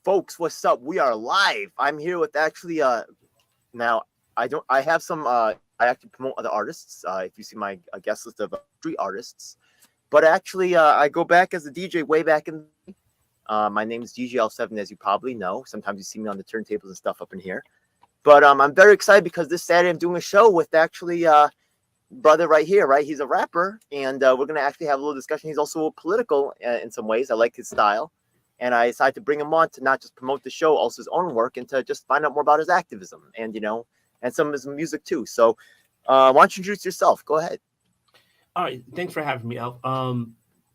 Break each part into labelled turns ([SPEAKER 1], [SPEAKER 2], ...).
[SPEAKER 1] Folks, what's up? We are live. I'm here with actually now I have some I actually promote other artists. If you see my guest list of street artists, but actually I go back as a DJ way back in. My name is DGL7, as you probably know. Sometimes you see me on the turntables and stuff up in here. But I'm very excited because this Saturday I'm doing a show with actually brother right here, right? He's a rapper, and we're gonna actually have a little discussion. He's also political in some ways. I like his style, and I decided to bring him on to not just promote the show, also his own work, and to just find out more about his activism and and some of his music too. So, why don't you introduce yourself? Go ahead.
[SPEAKER 2] All right, thanks for having me, Al.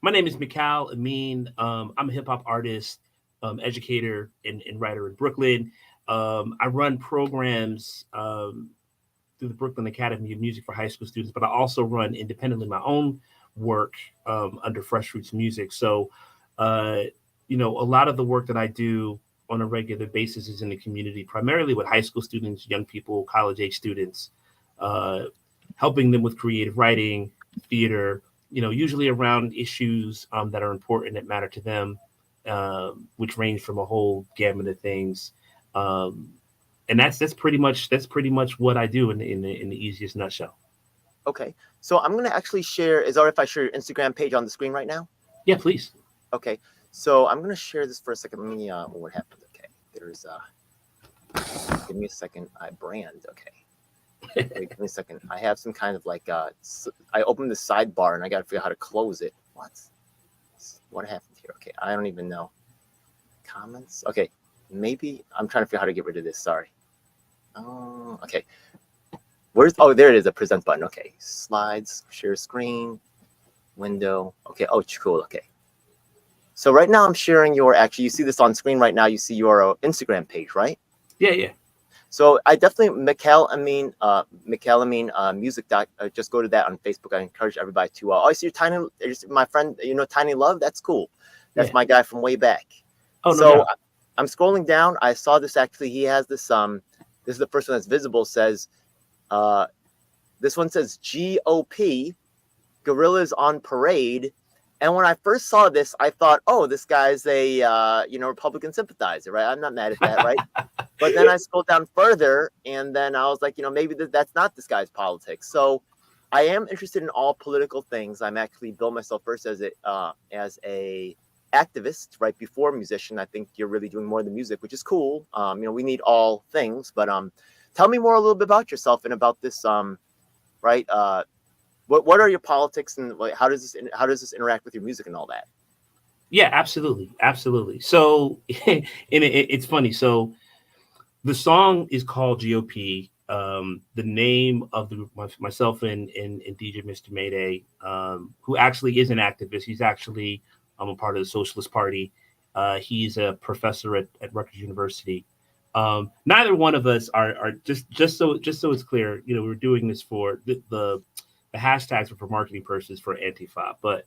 [SPEAKER 2] My name is Mikal Amin. I'm a hip hop artist, educator, and writer in Brooklyn. I run programs through the Brooklyn Academy of Music for high school students, but I also run independently my own work under Fresh Roots Music. So, a lot of the work that I do on a regular basis is in the community, primarily with high school students, young people, college age students, helping them with creative writing, theater, usually around issues that are important, that matter to them, which range from a whole gamut of things. And that's pretty much what I do in the easiest nutshell.
[SPEAKER 1] Okay, so I'm gonna actually share. Is it all right if I share your Instagram page on the screen right now?
[SPEAKER 2] Yeah, please.
[SPEAKER 1] Okay, so I'm gonna share this for a second. Let me what happened? Okay, there's give me a second. I brand. Okay. Wait, give me a second. I have some kind of like I opened the sidebar and I gotta figure out how to close it. What happened here? Okay, I don't even know. Comments. Okay, maybe I'm trying to figure out how to get rid of this. Sorry. Oh, okay. There it is, a present button. Okay, slides, share screen, window. Okay, oh, cool. Okay. So right now I'm sharing you see this on screen right now. You see your Instagram page, right?
[SPEAKER 2] Yeah.
[SPEAKER 1] So I definitely Mikal Amin music just go to that on Facebook. I encourage everybody to. I see my friend. Tiny Love. That's cool. That's my guy from way back.
[SPEAKER 2] Oh,
[SPEAKER 1] so
[SPEAKER 2] no.
[SPEAKER 1] I'm scrolling down. I saw this actually. He has this. This is the first one that's visible. Says, this one says GOP, Gorillas on Parade. And when I first saw this, I thought, oh, this guy's a Republican sympathizer, right? I'm not mad at that, right? But then I scrolled down further, and then I was like, maybe that's not this guy's politics. So I am interested in all political things. I'm actually built myself first as a activist, right before musician. I think you're really doing more than music, which is cool. We need all things, but tell me more a little bit about yourself and about this, right? What are your politics and how does this interact with your music and all that?
[SPEAKER 2] Yeah, absolutely. So, it's funny. So, the song is called GOP. The name of myself and DJ Mr. Mayday, who actually is an activist. He's actually a part of the Socialist Party. He's a professor at Rutgers University. Neither one of us are just so it's clear. We're doing this for the hashtags are for marketing purposes for Antifa, but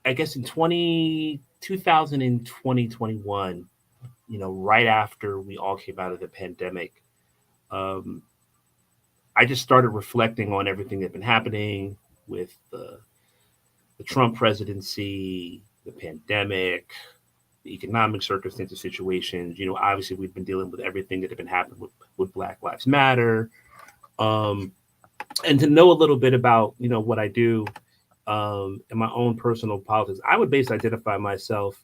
[SPEAKER 2] I guess in 2021, right after we all came out of the pandemic, I just started reflecting on everything that's been happening with the Trump presidency, the pandemic, the economic circumstances, situations. Obviously we've been dealing with everything that had been happening with Black Lives Matter. And to know a little bit about, what I do in my own personal politics, I would basically identify myself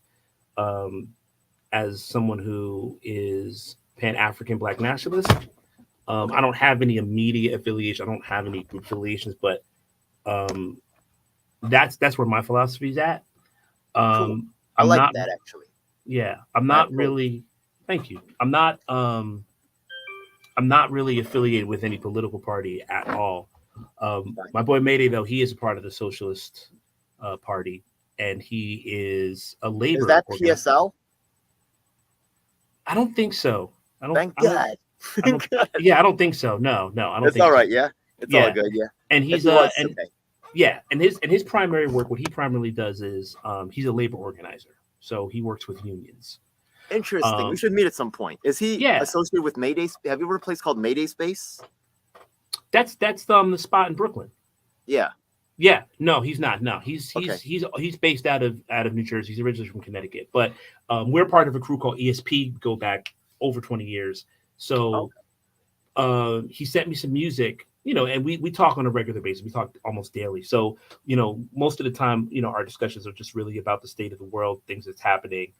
[SPEAKER 2] as someone who is Pan-African Black nationalist. I don't have any immediate affiliation. I don't have any group affiliations, but that's where my philosophy is at.
[SPEAKER 1] Cool. I like that actually.
[SPEAKER 2] Yeah, I'm not really. Thank you. I'm not really affiliated with any political party at all. My boy Mayday, though, he is a part of the Socialist Party, and he is a labor.
[SPEAKER 1] Is that PSL?
[SPEAKER 2] I don't think so.
[SPEAKER 1] Thank God.
[SPEAKER 2] Yeah, I don't think so. No, I don't.
[SPEAKER 1] It's
[SPEAKER 2] think
[SPEAKER 1] all
[SPEAKER 2] so.
[SPEAKER 1] right. Yeah, it's all good. Yeah,
[SPEAKER 2] and he's
[SPEAKER 1] okay.
[SPEAKER 2] Yeah, and his primary work, what he primarily does is he's a labor organizer. So he works with unions.
[SPEAKER 1] Interesting. We should meet at some point. Is he associated with Mayday? Have you ever heard a place called Mayday Space?
[SPEAKER 2] That's the spot in Brooklyn.
[SPEAKER 1] Yeah.
[SPEAKER 2] Yeah, no, he's not. No, he's
[SPEAKER 1] Okay.
[SPEAKER 2] he's he's he's based out of New Jersey. He's originally from Connecticut, but we're part of a crew called ESP. Go back over 20 years.
[SPEAKER 1] Oh,
[SPEAKER 2] So he sent me some music, and we talk on a regular basis. We talk almost daily. So most of the time, our discussions are just really about the state of the world, things that's happening,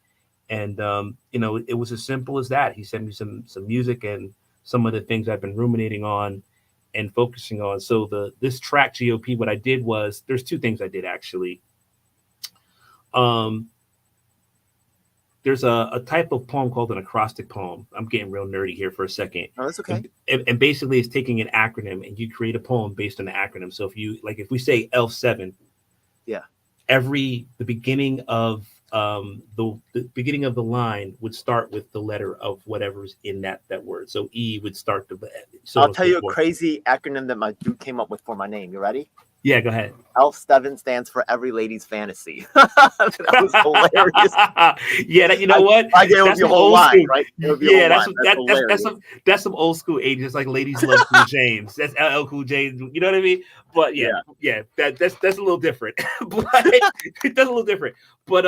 [SPEAKER 2] and it was as simple as that. He sent me some music and some of the things I've been ruminating on and focusing on. So this track GOP, what I did was there's two things I did actually. Um, there's a type of poem called an acrostic poem. I'm getting real nerdy here for a second.
[SPEAKER 1] no, that's okay.
[SPEAKER 2] And basically it's taking an acronym and you create a poem based on the acronym. So if we say L7,
[SPEAKER 1] Yeah.
[SPEAKER 2] the beginning of the beginning of the line would start with the letter of whatever's in that word. So E would start the so on
[SPEAKER 1] I'll
[SPEAKER 2] and
[SPEAKER 1] tell
[SPEAKER 2] so
[SPEAKER 1] you a
[SPEAKER 2] forth.
[SPEAKER 1] crazy acronym that my dude came up with for my name. You ready?
[SPEAKER 2] Yeah, go ahead.
[SPEAKER 1] ELF7 stands for Every Lady's Fantasy. That was hilarious.
[SPEAKER 2] Yeah, you know what?
[SPEAKER 1] I gave up
[SPEAKER 2] That's
[SPEAKER 1] your
[SPEAKER 2] some
[SPEAKER 1] whole
[SPEAKER 2] old
[SPEAKER 1] line,
[SPEAKER 2] school.
[SPEAKER 1] right? It would be a
[SPEAKER 2] Yeah,
[SPEAKER 1] whole line. That's
[SPEAKER 2] that's
[SPEAKER 1] hilarious.
[SPEAKER 2] some old school ages like ladies love Cool James. That's LL Cool J. You know what I mean? But yeah,
[SPEAKER 1] Yeah.
[SPEAKER 2] yeah, that's a little different. But that's a little different. But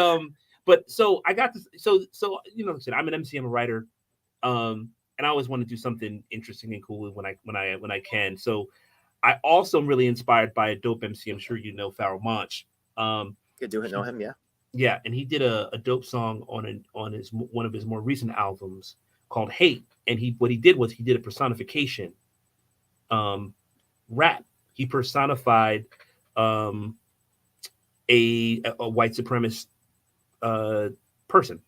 [SPEAKER 2] so I got this. So like I said, I'm an MC. I'm a writer. And I always want to do something interesting and cool when I can. So I also am really inspired by a dope MC. I'm sure you know Pharoah Monch. Um,
[SPEAKER 1] Could do it, know
[SPEAKER 2] he,
[SPEAKER 1] him, yeah.
[SPEAKER 2] yeah, and he did a dope song on his one of his more recent albums called Hate. And what he did was he did a personification um, rap. He personified um, a white supremacist uh, person,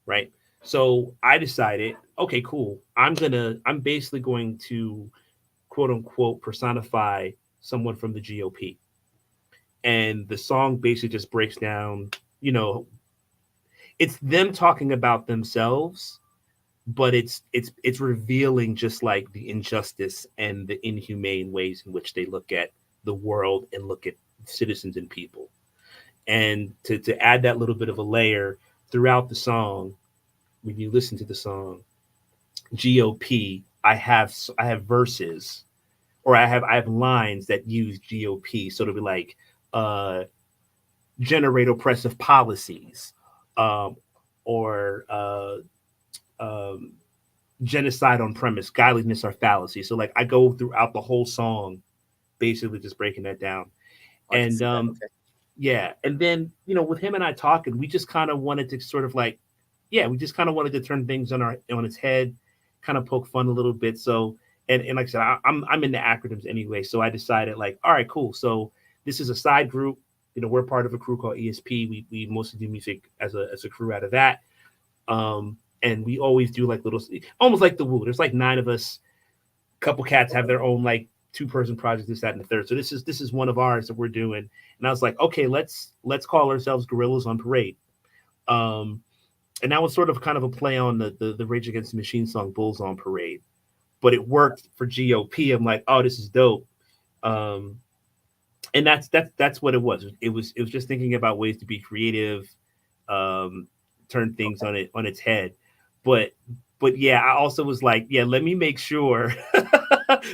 [SPEAKER 2] right? So I decided, okay, cool. I'm basically going to quote unquote personify someone from the GOP. And the song basically just breaks down, you know, it's them talking about themselves, but it's revealing just like the injustice and the inhumane ways in which they look at the world and look at citizens and people. And to add that little bit of a layer throughout the song, when you listen to the song, GOP, I have verses or I have lines that use GOP. So it'll be like uh generate oppressive policies, um, or um, genocide on premise, godliness or fallacy. So like I go throughout the whole song, basically just breaking that down.
[SPEAKER 1] I can
[SPEAKER 2] And
[SPEAKER 1] see that. Okay.
[SPEAKER 2] yeah, and then with him and I talking, we just kind of wanted to sort of like, yeah, we just kind of wanted to turn things on its head, kind of poke fun a little bit. So and like I said, I'm into acronyms anyway, so I decided like, all right, cool. So this is a side group. We're part of a crew called ESP. We mostly do music as a crew out of that. And we always do like little, almost like the Woo. There's like 9 of us. A couple cats have their own like 2-person project, this, that, and the third. So this is one of ours that we're doing. And I was like, okay, let's call ourselves Gorillas on Parade. Um, and that was sort of kind of a play on the Rage Against the Machine song Bulls on Parade. But it worked for GOP. I'm like, oh, this is dope. Um, and that's what it was. It was just thinking about ways to be creative, um, turn things on its head. But but yeah, I also was like, yeah, let me make sure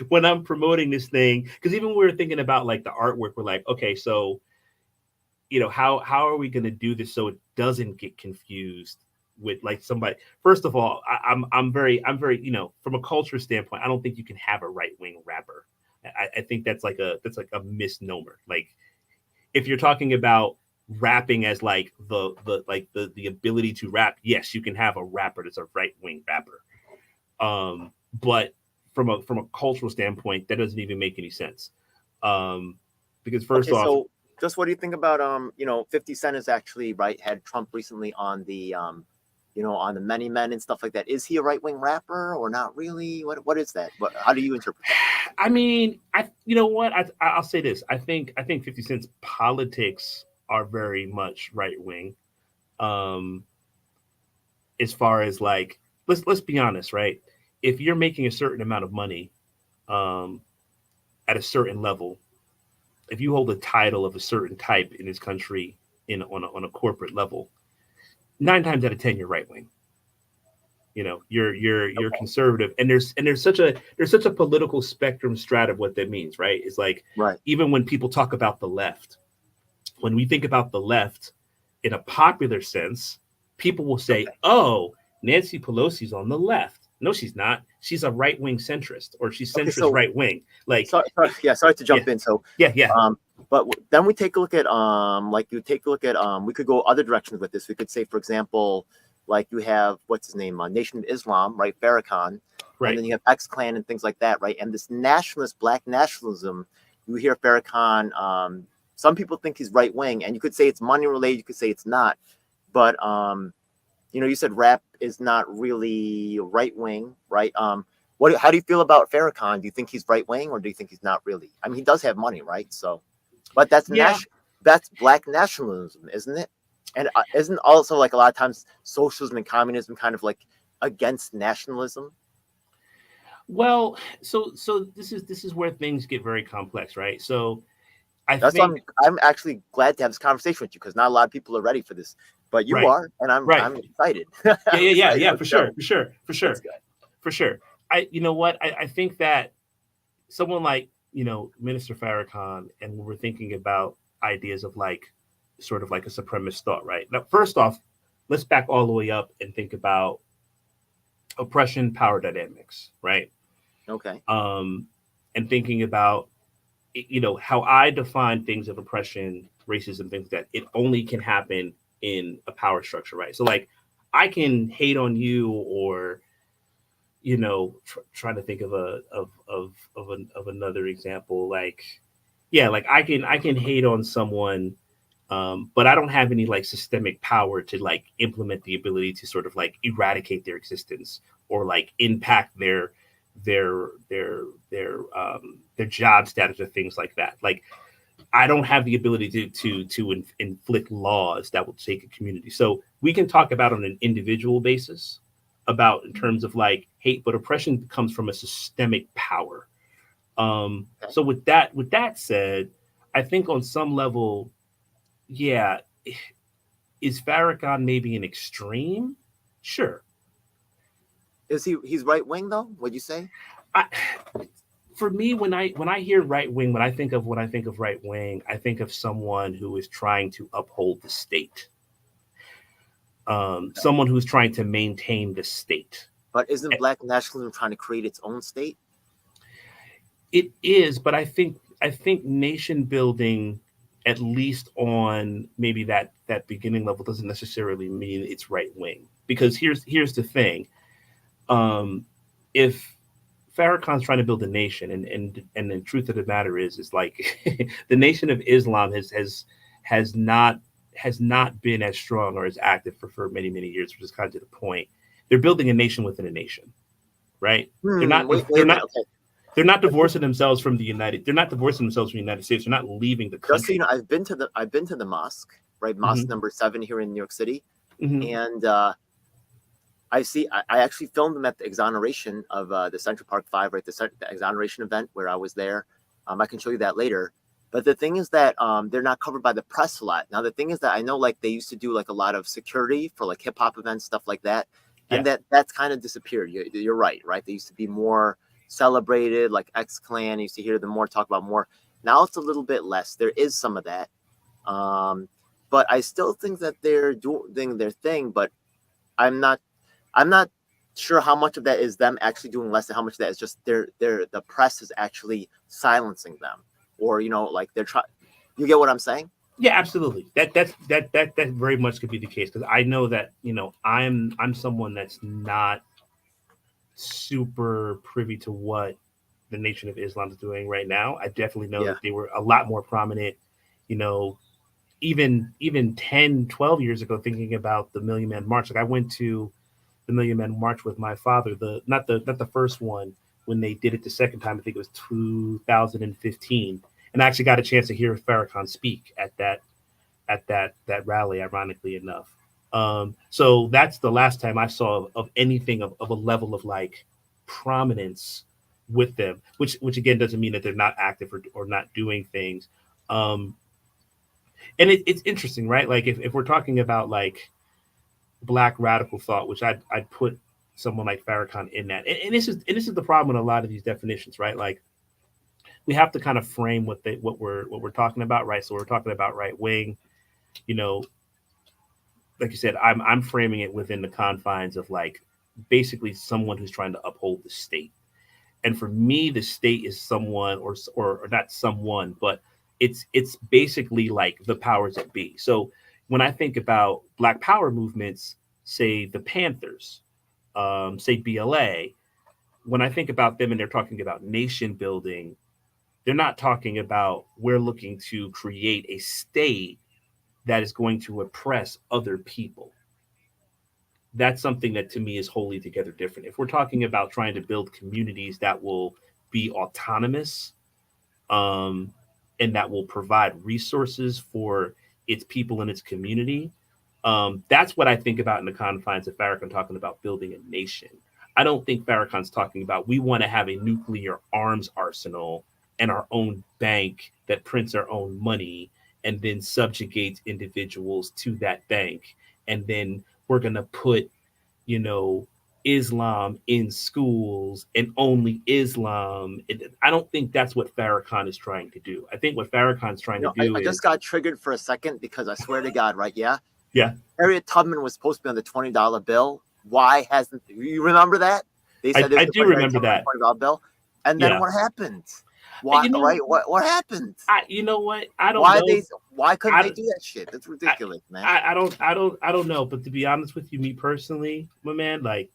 [SPEAKER 2] when I'm promoting this thing, because even when we were thinking about like the artwork, we're like, okay, so how are we going to do this so it doesn't get confused with like somebody. First of all, I'm very from a culture standpoint, I don't think you can have a right wing rapper. I think that's like a misnomer. Like if you're talking about rapping as like the ability to rap, yes, you can have a rapper that's a right wing rapper. But from a cultural standpoint, that doesn't even make any sense. Um, because first
[SPEAKER 1] Okay,
[SPEAKER 2] off,
[SPEAKER 1] so just what do you think about 50 Cent is actually right had Trump recently on the on the Many Men and stuff like that. Is he a right wing rapper or not really? What is that? How do you interpret that?
[SPEAKER 2] I mean, you know what? I'll say this. I think 50 Cent's politics are very much right wing. Um, as far as like, let's be honest, right? If you're making a certain amount of money, um, at a certain level, if you hold a title of a certain type in this country on a corporate level, 9 times out of 10 you're right wing. you're conservative, and there's such a political spectrum strata of what that means, right? It's like
[SPEAKER 1] Right.
[SPEAKER 2] even when people talk about the left, when we think about the left in a popular sense, people will say,
[SPEAKER 1] Okay.
[SPEAKER 2] "Oh, Nancy Pelosi's on the left." No, she's not. She's a right wing centrist, or she's
[SPEAKER 1] Okay.
[SPEAKER 2] centrist
[SPEAKER 1] So
[SPEAKER 2] right wing. Like,
[SPEAKER 1] sorry to
[SPEAKER 2] yeah,
[SPEAKER 1] jump in. So
[SPEAKER 2] yeah,
[SPEAKER 1] but then we take a look at like you take a look at we could go other directions with this. We could say, for example, like you have what's his name, Nation of Islam, right? Farrakhan, and
[SPEAKER 2] right.
[SPEAKER 1] then you have X Clan and things like that, right? And this nationalist, black nationalism, you hear Farrakhan. Some people think he's right wing, and you could say it's money related. You could say it's not, but you said rap is not really right wing, right? How do you feel about Farrakhan? Do you think he's right wing, or do you think he's not really? I mean, he does have money, right? So, but
[SPEAKER 2] Yeah.
[SPEAKER 1] that's black nationalism, isn't it? And isn't also like a lot of times socialism and communism kind of like against nationalism?
[SPEAKER 2] Well, so this is where things get very complex, right? So I
[SPEAKER 1] That's why
[SPEAKER 2] think
[SPEAKER 1] I'm actually glad to have this conversation with you because not a lot of people are ready for this, but you
[SPEAKER 2] right,
[SPEAKER 1] are, and
[SPEAKER 2] right.
[SPEAKER 1] I'm excited.
[SPEAKER 2] Yeah,
[SPEAKER 1] I'm
[SPEAKER 2] yeah, yeah,
[SPEAKER 1] excited.
[SPEAKER 2] yeah, for
[SPEAKER 1] Let's
[SPEAKER 2] sure,
[SPEAKER 1] go.
[SPEAKER 2] for sure, for
[SPEAKER 1] Let's
[SPEAKER 2] sure,
[SPEAKER 1] go.
[SPEAKER 2] for sure. You know what? I think that someone like, Minister Farrakhan, and when we're thinking about ideas of like sort of like a supremacist thought, right? Now, first off, let's back all the way up and think about oppression power dynamics, right?
[SPEAKER 1] Okay.
[SPEAKER 2] Um, and thinking about how I define things of oppression, racism, things that it only can happen in a power structure, right? So like I can hate on you, or trying to think of another example, like yeah, like I can hate on someone, but I don't have any like systemic power to like implement the ability to sort of like eradicate their existence, or like impact their their their job status or things like that. Like I don't have the ability to inflict laws that will take a community. So we can talk about on an individual basis about in terms of like hate, but oppression comes from a systemic power.
[SPEAKER 1] Okay.
[SPEAKER 2] So with that said, I think on some level, yeah, is Farrakhan maybe an extreme? Sure.
[SPEAKER 1] He's right wing though? What'd you say?
[SPEAKER 2] I, for me, when I hear right wing, when I think of right wing, I think of someone who is trying to uphold the state, someone who's trying to maintain the state.
[SPEAKER 1] But isn't black nationalism trying to create its own state?
[SPEAKER 2] It is, but I think nation building, at least on maybe that beginning level, doesn't necessarily mean it's right wing. Because here's the thing: if Farrakhan's trying to build a nation, and the truth of the matter is like the Nation of Islam has not has not been as strong or as active for many years, which is kind of to the point. They're building a nation within a nation, right? They're not
[SPEAKER 1] Wait
[SPEAKER 2] they're
[SPEAKER 1] a minute.
[SPEAKER 2] not
[SPEAKER 1] Okay.
[SPEAKER 2] they're not divorcing themselves from the United. They're not divorcing themselves from the United States. They're not leaving the
[SPEAKER 1] Just so you
[SPEAKER 2] country.
[SPEAKER 1] know, I've been to the mosque, right? Mosque
[SPEAKER 2] Hmm.
[SPEAKER 1] number 7 here in New York City,
[SPEAKER 2] Hmm.
[SPEAKER 1] and I actually filmed them at the exoneration of the Central Park Five, right? The exoneration event where I was there. I can show you that later. But the thing is that they're not covered by the press a lot. Now the thing is that I know like they used to do like a lot of security for like hip hop events, stuff like that, and
[SPEAKER 2] Yeah,
[SPEAKER 1] that's kind of disappeared. You're right, right? They used to be more celebrated, like X Clan. You used to hear them more, talk about more. Now it's a little bit less. There is some of that, um, but I still think that they're doing their thing. But I'm not I'm not sure how much of that is them actually doing less and how much of that is just the press is actually silencing them, or like they're trying. You get what I'm saying?
[SPEAKER 2] yeah, absolutely. That very much could be the case, because I know that I'm someone that's not super privy to what the Nation of Islam is doing right now. I definitely know
[SPEAKER 1] Yeah.
[SPEAKER 2] that they were a lot more prominent, you know, even 10, 12 years ago, thinking about the Million Man March. Like I went to the Million Man March with my father, the not the first one, when they did it the second time. I think it was 2015. And I actually got a chance to hear Farrakhan speak at that rally, ironically enough. So that's the last time I saw of anything of a level of like prominence with them, which again doesn't mean that they're not active or not doing things. Um, and it's interesting, right? Like if we're talking about like black radical thought, which I'd put someone like Farrakhan in that. And this is the problem with a lot of these definitions, right? Like we have to kind of frame what we're talking about, right? So we're talking about right wing, you know, like you said, I'm framing it within the confines of like basically someone who's trying to uphold the state. And for me, the state is someone or not someone, but it's basically like the powers that be. So when I think about Black Power movements, say the Panthers, say BLA, when I think about them and they're talking about nation building, they're not talking about we're looking to create a state that is going to oppress other people. That's something that to me is wholly together different. If we're talking about trying to build communities that will be autonomous, um, and that will provide resources for its people and its community, that's what I think about in the confines of Farrakhan talking about building a nation. I don't think Farrakhan's talking about we want to have a nuclear arms arsenal and our own bank that prints our own money and then subjugates individuals to that bank. And then we're going to put, you know, Islam in schools and only Islam. I don't think that's what Farrakhan is trying to do. I think what Farrakhan's trying to do
[SPEAKER 1] I
[SPEAKER 2] is,
[SPEAKER 1] just got triggered for a second because I swear to God, right? Yeah.
[SPEAKER 2] yeah,
[SPEAKER 1] Harriet Tubman was supposed to be on the $20 bill. Why hasn't you remember that? They said
[SPEAKER 2] I do remember that.
[SPEAKER 1] $20 bill. And then
[SPEAKER 2] Yeah.
[SPEAKER 1] what happened? Why?
[SPEAKER 2] You know,
[SPEAKER 1] Right? What happened?
[SPEAKER 2] you know what? I don't
[SPEAKER 1] Why
[SPEAKER 2] know.
[SPEAKER 1] Why couldn't
[SPEAKER 2] I-
[SPEAKER 1] they do that shit? That's ridiculous, man.
[SPEAKER 2] I don't know. But to be honest with you, me personally, my man, like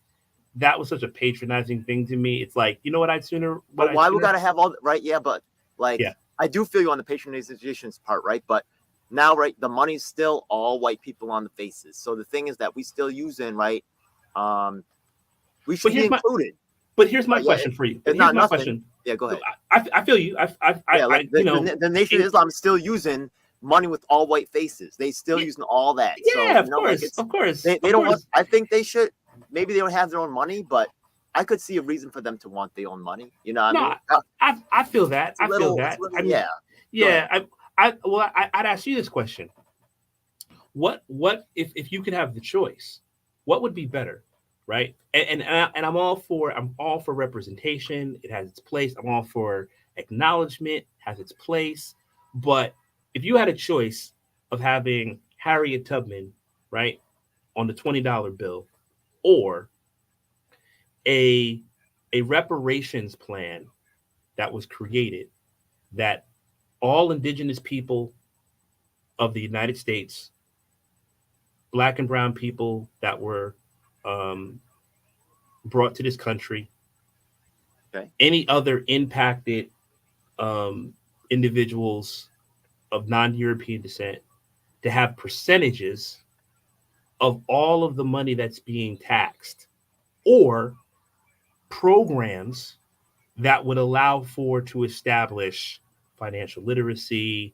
[SPEAKER 2] that was such a patronizing thing to me. It's like, you know what?
[SPEAKER 1] But why we gotta have all right? Yeah, but like
[SPEAKER 2] Yeah.
[SPEAKER 1] I do feel you on the patronizations part, right? But now, right, the money's still all white people on the faces. So the thing is that we still using, right? We should be included.
[SPEAKER 2] But here's my
[SPEAKER 1] Yeah,
[SPEAKER 2] question for you.
[SPEAKER 1] It's
[SPEAKER 2] Here's
[SPEAKER 1] not
[SPEAKER 2] my
[SPEAKER 1] nothing.
[SPEAKER 2] question.
[SPEAKER 1] Yeah, go ahead.
[SPEAKER 2] I feel you.
[SPEAKER 1] Yeah, like
[SPEAKER 2] you know,
[SPEAKER 1] the Nation of Islam is still using money with all white faces. They still
[SPEAKER 2] Yeah.
[SPEAKER 1] using all that.
[SPEAKER 2] yeah,
[SPEAKER 1] So,
[SPEAKER 2] of
[SPEAKER 1] you know,
[SPEAKER 2] course,
[SPEAKER 1] like
[SPEAKER 2] of course.
[SPEAKER 1] they
[SPEAKER 2] of
[SPEAKER 1] don't
[SPEAKER 2] course.
[SPEAKER 1] want. I think they should. Maybe they don't have their own money, but I could see a reason for them to want their own money. You know what
[SPEAKER 2] No,
[SPEAKER 1] I mean?
[SPEAKER 2] I feel that. I feel that. I mean,
[SPEAKER 1] yeah.
[SPEAKER 2] yeah. I'd ask you this question. What if you could have the choice? What would be better, right? And I'm all for representation. It has its place. I'm all for acknowledgement. Has its place. But if you had a choice of having Harriet Tubman, right, on the $20 bill, or a reparations plan that was created that all indigenous people of the United States, black and brown people that were um, brought to this country,
[SPEAKER 1] Okay.
[SPEAKER 2] any other impacted um, individuals of non-European descent, to have percentages of all of the money that's being taxed, or programs that would allow for to establish financial literacy,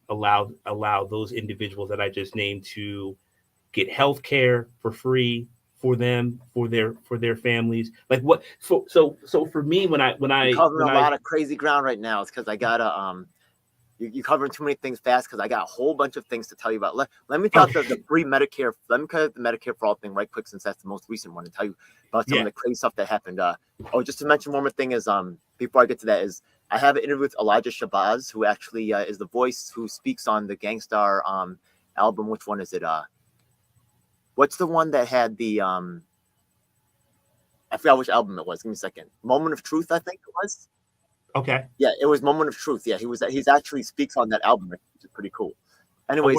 [SPEAKER 2] allow those individuals that I just named to get health care for free for them, for their families. Like what so for me when
[SPEAKER 1] You're covering a lot of crazy ground right now. It's because I gotta you're covering too many things fast because I got a whole bunch of things to tell you about. Let me tell you the free Medicare. Let me cut the Medicare for all thing right quick since that's the most recent one, and tell you about some of the crazy stuff that happened. Just to mention one more thing is before I get to that is I have an interview with Elijah Shabazz, who actually is the voice who speaks on the Gangstar album. Which one is it? What's the one that had the I forgot which album it was. Give me a second. Moment of Truth, I think it was.
[SPEAKER 2] Okay.
[SPEAKER 1] Yeah, it was Moment of Truth. Yeah, he's actually speaks on that album, which is pretty cool. Anyways,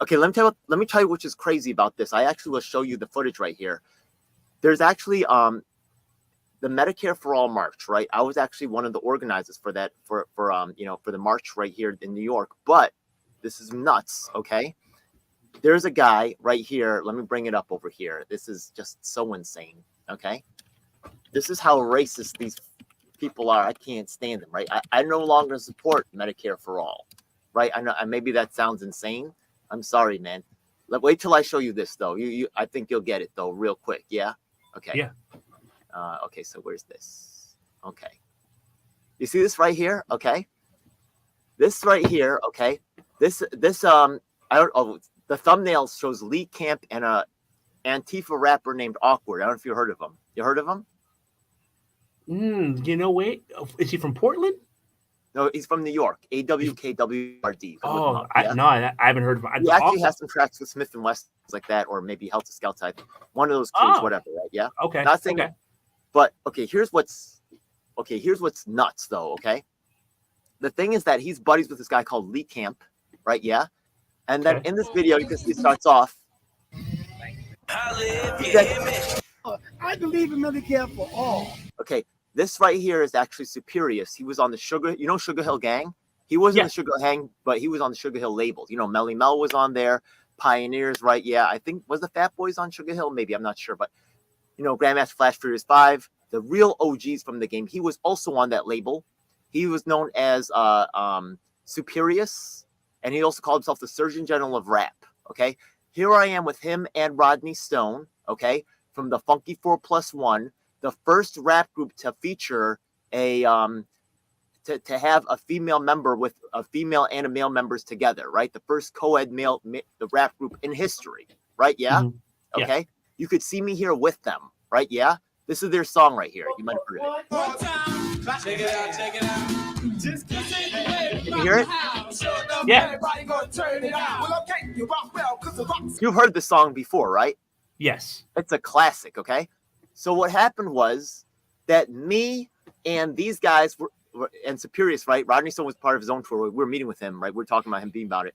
[SPEAKER 1] okay, let me tell you which is crazy about this. I actually will show you the footage right here. There's actually the Medicare for All march, right? I was actually one of the organizers for that for the march right here in New York. But this is nuts, okay? There's a guy right here. Let me bring it up over here. This is just so insane, okay? This is how racist these people are. I can't stand them, right? I no longer support Medicare for all, right? I know maybe that sounds insane. I'm sorry, man. Wait till I show you this though. I think you'll get it though real quick. Yeah. Okay.
[SPEAKER 2] Yeah.
[SPEAKER 1] Okay. So where's this? Okay. You see this right here? Okay. This right here. Okay. This I don't. Oh, the thumbnail shows Lee Camp and Antifa rapper named Awkward. I don't know if you heard of him. You heard of him?
[SPEAKER 2] Wait, is he from Portland?
[SPEAKER 1] No, he's from New York.
[SPEAKER 2] He's,
[SPEAKER 1] AWKWRD. You can look him up. Yeah.
[SPEAKER 2] I haven't heard of him.
[SPEAKER 1] He actually has some tracks with Smith and West like that, or maybe Helter Skelter type. One of those crews, whatever, right? Yeah.
[SPEAKER 2] Okay.
[SPEAKER 1] Not saying, but here's what's nuts though. Okay. The thing is that he's buddies with this guy called Lee Camp, right? Yeah. And then in this video, you can see it starts off.
[SPEAKER 3] I believe in Medicare for all.
[SPEAKER 1] Okay, this right here is actually Superius. He was on the Sugar Hill Gang? He wasn't the Sugar Gang, but he was on the Sugar Hill labels. Melly Mel was on there, Pioneers, right? Yeah, I think, was the Fat Boys on Sugar Hill? Maybe, I'm not sure. But, Grandmaster Flash Furious 5, the real OGs from the game, he was also on that label. He was known as Superius, and he also called himself the Surgeon General of Rap, okay? Here I am with him and Rodney Stone, okay, from the Funky 4+1, the first rap group to feature a to have a female member with a female and a male members together, right? The first co-ed the rap group in history, right? Yeah. Mm-hmm. Okay. Yeah. You could see me here with them, right? Yeah. This is their song right here. You might have heard it. Check it out. Can you hear it?
[SPEAKER 2] Yeah.
[SPEAKER 1] You've heard the song before, right?
[SPEAKER 2] Yes.
[SPEAKER 1] It's a classic, okay? So what happened was that me and these guys were and Superius, right? Rodney Stone was part of his own tour. We were meeting with him, right? We were talking about him being about it.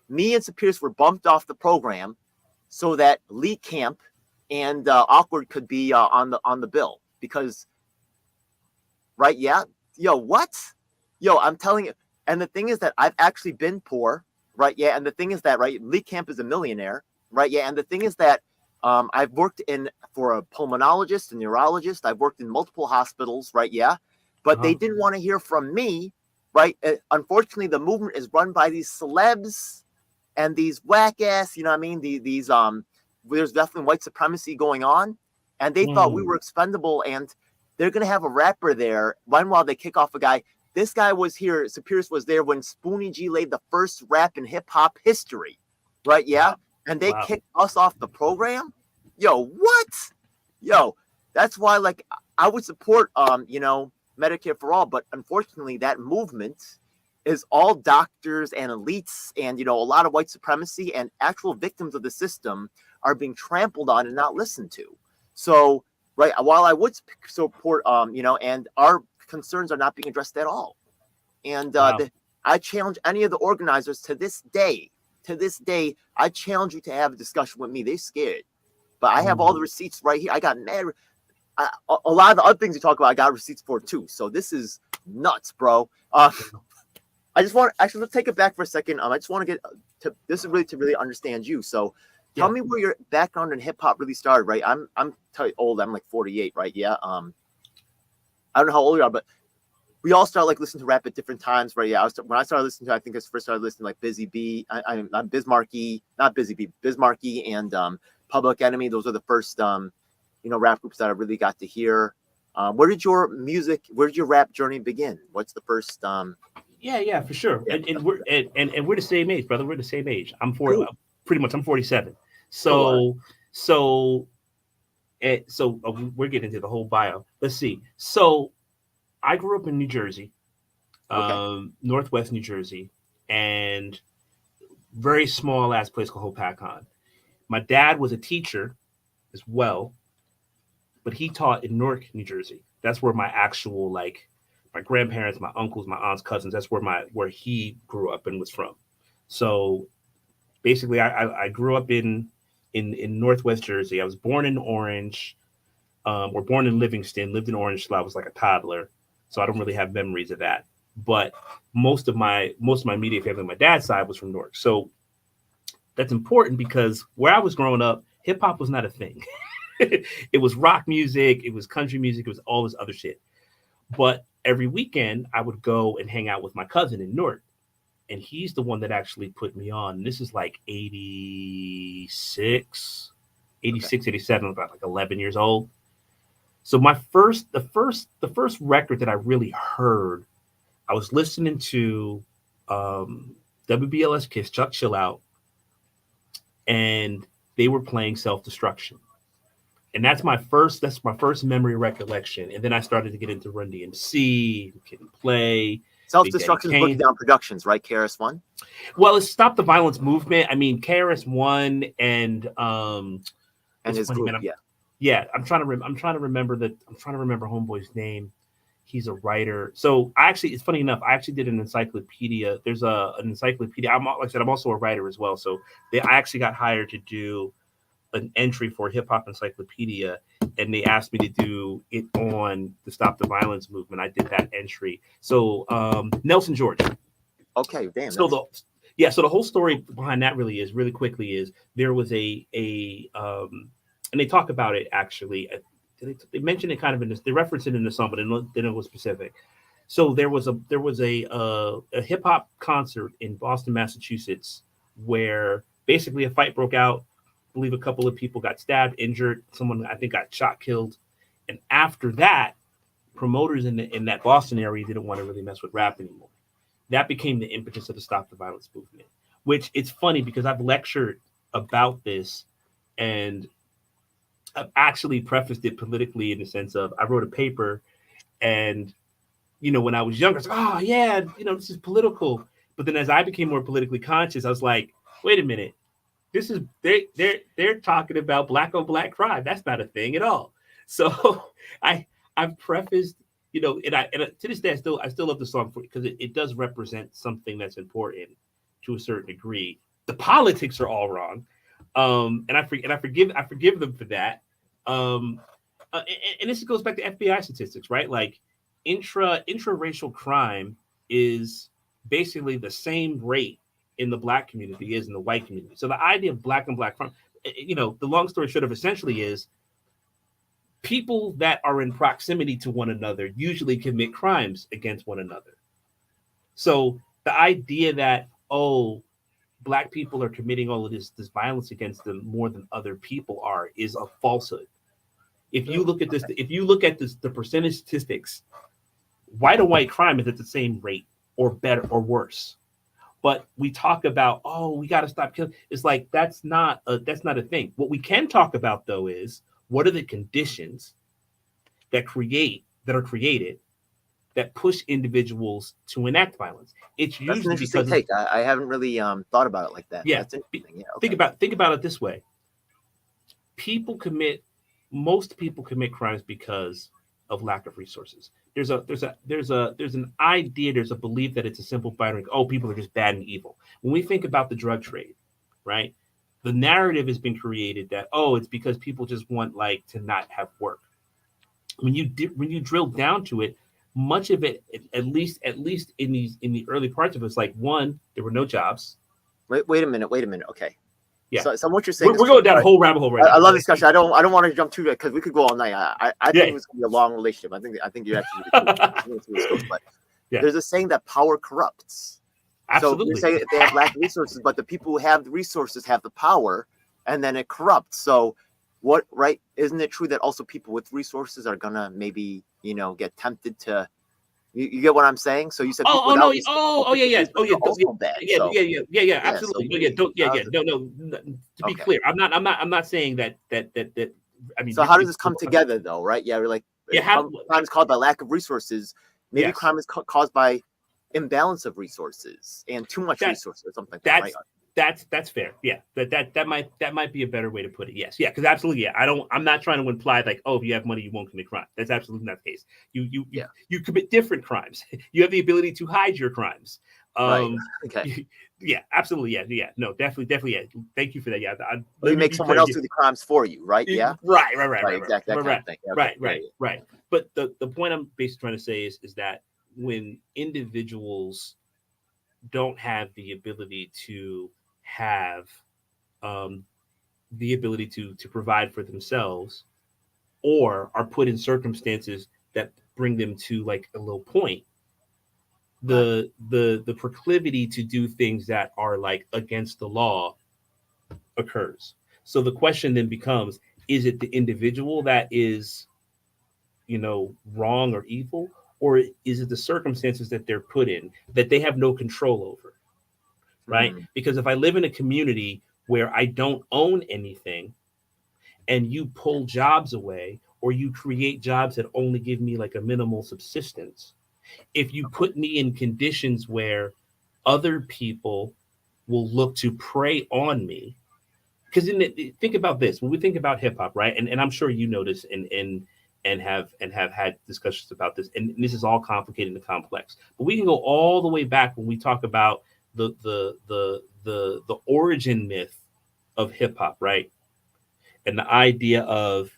[SPEAKER 1] Me and Superius were bumped off the program so that Lee Camp and Awkward could be on the bill because, right? Yeah. Yo, what? Yo, I'm telling you. And the thing is that I've actually been poor, right? Yeah. And the thing is that, right? Lee Camp is a millionaire, right? Yeah. And the thing is that I've worked for a pulmonologist, a neurologist. I've worked in multiple hospitals, right? Yeah. But they didn't want to hear from me, right? Unfortunately, the movement is run by these celebs and these whack ass, you know what I mean? These there's definitely white supremacy going on. And they thought we were expendable and they're going to have a rapper there. While they kick off a guy. This guy was here. Superius was there when Spoonie G laid the first rap in hip hop history, right? Yeah. And they kicked us off the program. Yo, what? Yo, that's why, like, I would support, Medicare for all, but unfortunately, that movement is all doctors and elites, and a lot of white supremacy and actual victims of the system are being trampled on and not listened to. So, right, while I would support, and our concerns are not being addressed at all, and I challenge any of the organizers to this day, I challenge you to have a discussion with me. They're scared. But I have all the receipts right here. I got mad. A lot of the other things you talk about, I got receipts for too. So this is nuts, bro. I just want let's take it back for a second. I just want to get to this is really to really understand you. So tell me where your background in hip hop really started, right? I'm old. I'm like 48, right? Yeah. I don't know how old you are, but we all start like listening to rap at different times, right? Yeah. When I started listening to, I think I first started listening to like Busy B. I'm Bismarcky, not Busy B, Bismarcky and Public Enemy. Those are the first rap groups that I really got to hear. Where did your rap journey begin? What's the first
[SPEAKER 2] Yeah, for sure. And we're the same age, brother. We're the same age. I'm 40 cool. Pretty much I'm 47. So we're getting into the whole bio. Let's see. So I grew up in New Jersey, Northwest New Jersey, and very small ass place called Hopatcon. My dad was a teacher as well, but he taught in Newark, New Jersey. That's where my actual, like, my grandparents, my uncles, my aunts, cousins, that's where he grew up and was from. So basically I grew up in Northwest Jersey. I was born in Orange, or born in Livingston, lived in Orange till I was like a toddler. So I don't really have memories of that. But most of my immediate family on my dad's side was from Newark. So that's important because where I was growing up, hip hop was not a thing. It was rock music, it was country music, it was all this other shit. But every weekend I would go and hang out with my cousin in Newark. And he's the one that actually put me on. This is like 86, 87, about like 11 years old. So the first record that I really heard, I was listening to WBLS Kiss, Chuck Chill Out. And they were playing self-destruction. And that's my first memory recollection. And then I started to get into Run DMC, Kid and Play,
[SPEAKER 1] Self-Destruction is Boogie Down Productions, right? KRS-One.
[SPEAKER 2] Well, it's Stop the Violence movement. I mean, KRS-One and
[SPEAKER 1] his group,
[SPEAKER 2] man, I'm trying to remember Homeboy's name. He's a writer. So it's funny enough, I actually did an encyclopedia. There's an encyclopedia. Like I said, I'm also a writer as well. So I actually got hired to do an entry for Hip Hop Encyclopedia, and they asked me to do it on the Stop the Violence movement. I did that entry. So Nelson George.
[SPEAKER 1] Okay, damn.
[SPEAKER 2] So the whole story behind that really quickly is there was and they talk about it actually. They mention it kind of in this. They reference it in the song, but they don't go specific. So there was a hip hop concert in Boston, Massachusetts, where basically a fight broke out. I believe a couple of people got stabbed, injured. Someone I think got shot, killed. And after that, promoters in that Boston area didn't want to really mess with rap anymore. That became the impetus of the Stop the Violence movement. Which it's funny because I've lectured about this, and I've actually prefaced it politically in the sense of I wrote a paper, and when I was younger, I was like, oh yeah, this is political. But then as I became more politically conscious, I was like, wait a minute, this is they're talking about black on black crime. That's not a thing at all. So I've prefaced, and to this day I still love the song because it does represent something that's important to a certain degree. The politics are all wrong. And I forgive them for that. And this goes back to FBI statistics, right? Like intra-racial crime is basically the same rate in the black community as in the white community. So the idea of black and black crime, the long story short of essentially is people that are in proximity to one another usually commit crimes against one another. So the idea that, black people are committing all of this violence against them more than other people are is a falsehood. If you look at the percentage statistics, white on white crime is at the same rate or better or worse. But we talk about, we got to stop killing. It's like that's not a thing. What we can talk about though is what are the conditions that are created that push individuals to enact violence. It's usually
[SPEAKER 1] that's an interesting take. I haven't really thought about it like that.
[SPEAKER 2] Yeah,
[SPEAKER 1] that's interesting. Yeah, okay.
[SPEAKER 2] Think about it this way. Most people commit crimes because of lack of resources. There's an idea, there's a belief that it's a simple binary. People are just bad and evil. When we think about the drug trade, right? The narrative has been created that it's because people just want to not have work. When you drill down to it, much of it, at least in the early parts of it, it's like, one, there were no jobs.
[SPEAKER 1] Wait a minute. Okay.
[SPEAKER 2] Yeah.
[SPEAKER 1] So what you're saying,
[SPEAKER 2] we're going down a whole rabbit hole right now.
[SPEAKER 1] I love this discussion. I don't want to jump too because we could go all night. I think it was going to be a long relationship. I think you actually. But there's a saying that power corrupts.
[SPEAKER 2] Absolutely.
[SPEAKER 1] So you're saying they have lack of resources, but the people who have the resources have the power, and then it corrupts. So right? Isn't it true that also people with resources are gonna maybe get tempted to? You get what I'm saying? So you said,
[SPEAKER 2] yeah, absolutely, no. To be clear, I'm not saying that. I mean,
[SPEAKER 1] so how does this come together, though? Right? Yeah, we're like, crime is caused by lack of resources. Maybe crime is caused by imbalance of resources and too much resources or something like that. Right?
[SPEAKER 2] That's fair. Yeah, that might be a better way to put it. Yes, yeah, because absolutely, yeah. I'm not trying to imply if you have money, you won't commit crime. That's absolutely not the case. You commit different crimes. You have the ability to hide your crimes.
[SPEAKER 1] Right. Okay.
[SPEAKER 2] Yeah, absolutely. Yeah. No, definitely. Yeah. Thank you for that. Yeah.
[SPEAKER 1] You make someone else do the crimes for you, right? Yeah.
[SPEAKER 2] Right.
[SPEAKER 1] Exactly.
[SPEAKER 2] Right. But the point I'm basically trying to say is that when individuals don't have the ability to have the ability to provide for themselves, or are put in circumstances that bring them to a low point, the proclivity to do things that are against the law occurs. So the question then becomes, is it the individual that is wrong or evil, or is it the circumstances that they're put in that they have no control over? Right? Because if I live in a community where I don't own anything and you pull jobs away or you create jobs that only give me like a minimal subsistence, if you put me in conditions where other people will look to prey on me, because think about this when we think about hip hop, right? And I'm sure you know this and have had discussions about this, and this is all complicated and complex. But we can go all the way back when we talk about the origin myth of hip hop, right? And the idea of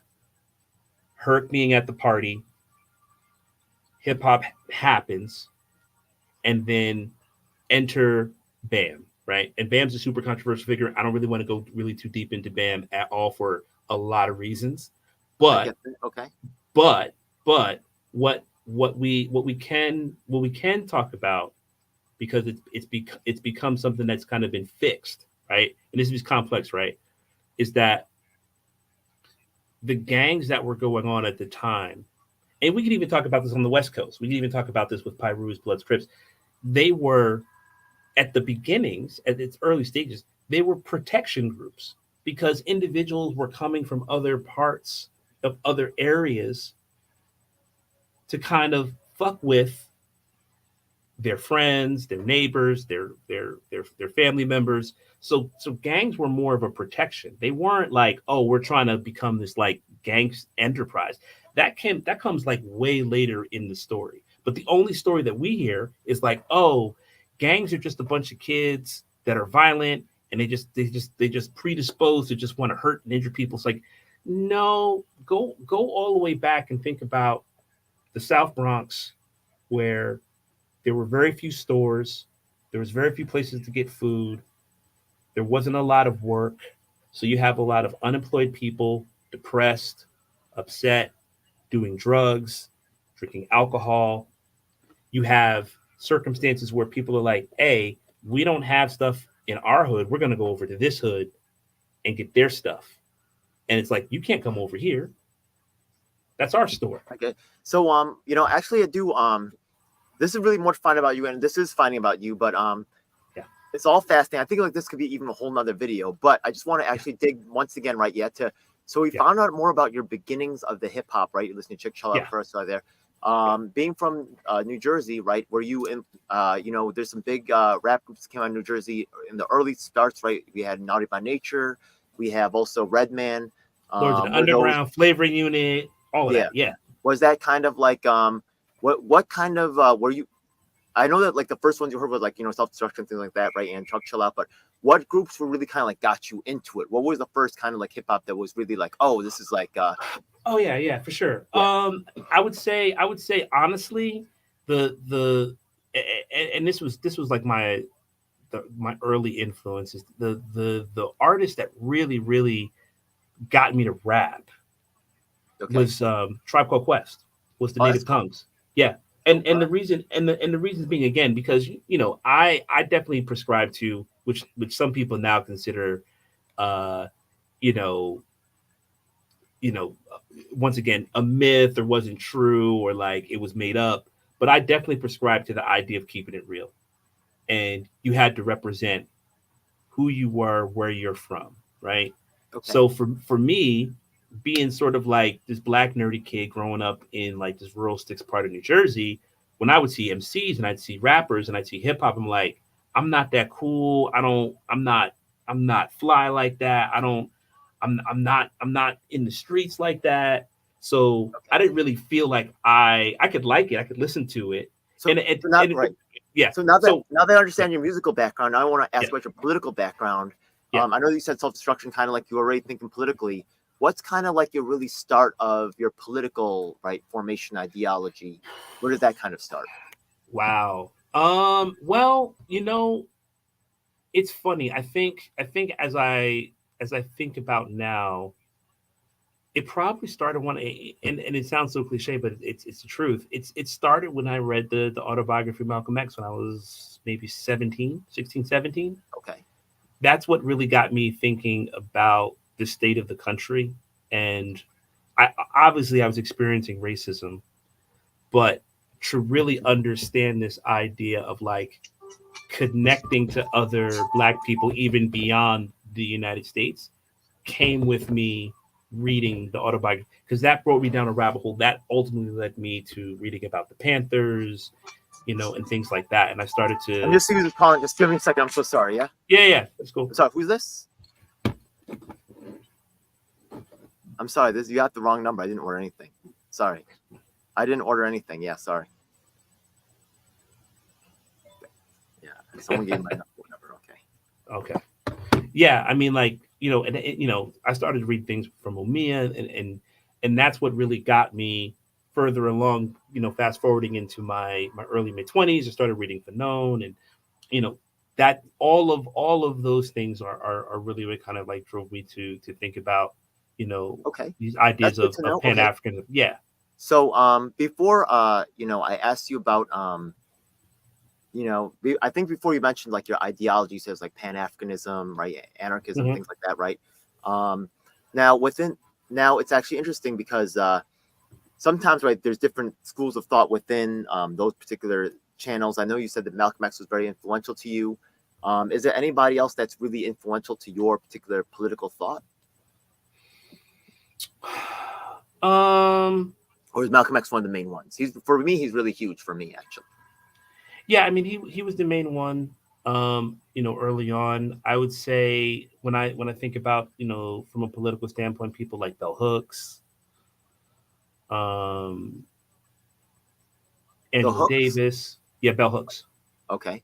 [SPEAKER 2] Herc being at the party, hip hop happens, and then enter Bam, right? And Bam's a super controversial figure. I don't really want to go really too deep into Bam at all for a lot of reasons. But
[SPEAKER 1] okay.
[SPEAKER 2] but what we can talk about, because it's become something that's kind of been fixed, right? And this is complex, right? Is that the gangs that were going on at the time, and we can even talk about this on the West Coast. We can even talk about this with Pyru's, Bloods, Crips. They were at the beginnings, at its early stages, they were protection groups because individuals were coming from other parts of other areas to kind of fuck with their friends, their neighbors, their family members. So gangs were more of a protection. They weren't like, oh, we're trying to become this like gang enterprise. That comes like way later in the story. But the only story that we hear is like, oh, gangs are just a bunch of kids that are violent and they just predisposed to just want to hurt and injure people. It's like, no, go all the way back and think about the South Bronx, where there were very few stores, there was very few places to get food, there wasn't a lot of work, so you have a lot of unemployed people, depressed, upset, doing drugs, drinking alcohol. You have circumstances where people are like, hey, we don't have stuff in our hood, we're going to go over to this hood and get their stuff. And it's like, you can't come over here. That's our store.
[SPEAKER 1] Okay. So actually I do this is really more finding about you, and this is finding about you, but
[SPEAKER 2] Yeah.
[SPEAKER 1] It's all fascinating. I think like this could be even a whole nother video, but I just want to actually dig once again, right? So we found out more about your beginnings of the hip hop, right? You're listening to Chill Out first right there. Being from New Jersey, right? Were you in there's some big rap groups that came out of New Jersey in the early starts, right? We had Naughty by Nature, we have also Redman,
[SPEAKER 2] Lords of the Underground, Flavor Unit, all of that. Yeah.
[SPEAKER 1] Was that kind of like what kind of were you? I know that like the first ones you heard was like Self-Destruction, things like that, right? And Chill Out. But what groups were really kind of like got you into it? What was the first kind of like hip hop that was really like, oh, this is like
[SPEAKER 2] Oh yeah, for sure.
[SPEAKER 1] Yeah.
[SPEAKER 2] I would say honestly, the and this was like my early influences. The artist that really got me to rap was Tribe Called Quest, was the Native Tongues. Yeah. And the reason being, again, because I definitely prescribe to which some people now consider once again a myth, or wasn't true, or like it was made up. But I definitely prescribe to the idea of keeping it real, and you had to represent who you were, where you're from, right?
[SPEAKER 1] Okay.
[SPEAKER 2] So for me, being sort of like this black nerdy kid growing up in like this rural sticks part of New Jersey, when I would see MCs and I'd see rappers and I'd see hip hop, I'm like, I'm not that cool. I'm not fly like that. I'm not in the streets like that. So I didn't really feel like I could like it. I could listen to it.
[SPEAKER 1] So,
[SPEAKER 2] Yeah.
[SPEAKER 1] So now that I understand your musical background, I want to ask about your political background.
[SPEAKER 2] Yeah.
[SPEAKER 1] I know you said self-destruction, kind of like you were already thinking politically. What's kind of like your really start of your political formation ideology? Where did that kind of start?
[SPEAKER 2] Wow. Well, it's funny. I think as I think about now, it probably started when and it sounds so cliche, but it's the truth. It started when I read the autobiography of Malcolm X when I was maybe 16, 17.
[SPEAKER 1] Okay.
[SPEAKER 2] That's what really got me thinking about the state of the country. And I was experiencing racism, but to really understand this idea of like connecting to other Black people, even beyond the United States came with me reading the autobiography, because that brought me down a rabbit hole that ultimately led me to reading about the Panthers, and things like that. And I started
[SPEAKER 1] I'm
[SPEAKER 2] to,
[SPEAKER 1] just seeing who's calling. Just give me a second. I'm so sorry. Yeah.
[SPEAKER 2] yeah, let's go.
[SPEAKER 1] Sorry. Who's this? I'm sorry. You got the wrong number. I didn't order anything. Sorry. I didn't order anything. Yeah. Sorry. Yeah. Someone gave my number. Okay.
[SPEAKER 2] Yeah. I mean, like, I started to read things from Omiya, and that's what really got me further along, fast forwarding into my early mid-20s. I started reading Fanon, and, that all of those things are really what kind of like drove me to think about,
[SPEAKER 1] Okay.
[SPEAKER 2] these ideas
[SPEAKER 1] That's good to know.
[SPEAKER 2] of Pan-Africanism. Yeah.
[SPEAKER 1] So before I asked you about I think before you mentioned like your ideology says like Pan-Africanism, right? Anarchism,
[SPEAKER 2] Mhm.
[SPEAKER 1] things like that, right? Now it's actually interesting because sometimes, right, there's different schools of thought within those particular channels. I know you said that Malcolm X was very influential to you. Is there anybody else that's really influential to your particular political thought? Or is Malcolm X one of the main ones? He's really huge for me, actually.
[SPEAKER 2] Yeah, I mean, he was the main one. Early on, I would say when I think about, from a political standpoint, people like Bell Hooks,
[SPEAKER 1] The
[SPEAKER 2] Angela
[SPEAKER 1] Hooks?
[SPEAKER 2] Davis. Yeah, Bell Hooks.
[SPEAKER 1] Okay.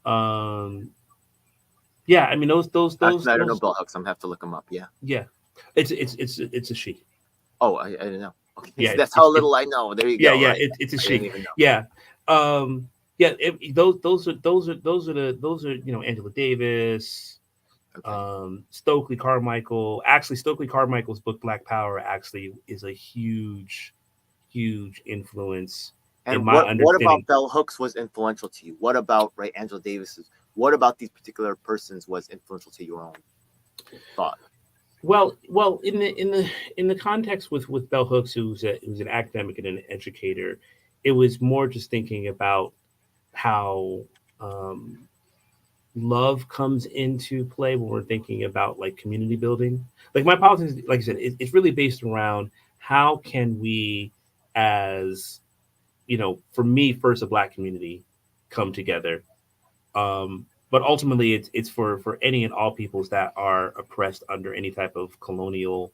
[SPEAKER 2] Um, yeah, I mean
[SPEAKER 1] Actually, I don't know Bell Hooks. I'm gonna have to look them up. Yeah.
[SPEAKER 2] yeah, it's a she.
[SPEAKER 1] Oh, I didn't know. Okay.
[SPEAKER 2] Yeah,
[SPEAKER 1] That's how little I know. There you
[SPEAKER 2] yeah,
[SPEAKER 1] go.
[SPEAKER 2] yeah,
[SPEAKER 1] Right.
[SPEAKER 2] it's a
[SPEAKER 1] I
[SPEAKER 2] she.
[SPEAKER 1] didn't even know.
[SPEAKER 2] Yeah. Yeah, those are Angela Davis,
[SPEAKER 1] Okay.
[SPEAKER 2] Stokely Carmichael. Actually, Stokely Carmichael's book Black Power actually is a huge influence in
[SPEAKER 1] And
[SPEAKER 2] my
[SPEAKER 1] what
[SPEAKER 2] understanding.
[SPEAKER 1] about Bell Hooks was influential to you? What about Angela Davis's? What about these particular persons was influential to your own thought?
[SPEAKER 2] Well, in the context with Bell Hooks, who's an academic and an educator, it was more just thinking about how um, love comes into play when we're thinking about like community building. Like my politics, like I said, it's really based around how can we, as for me, first a Black community, come together. But ultimately, it's for any and all peoples that are oppressed under any type of colonial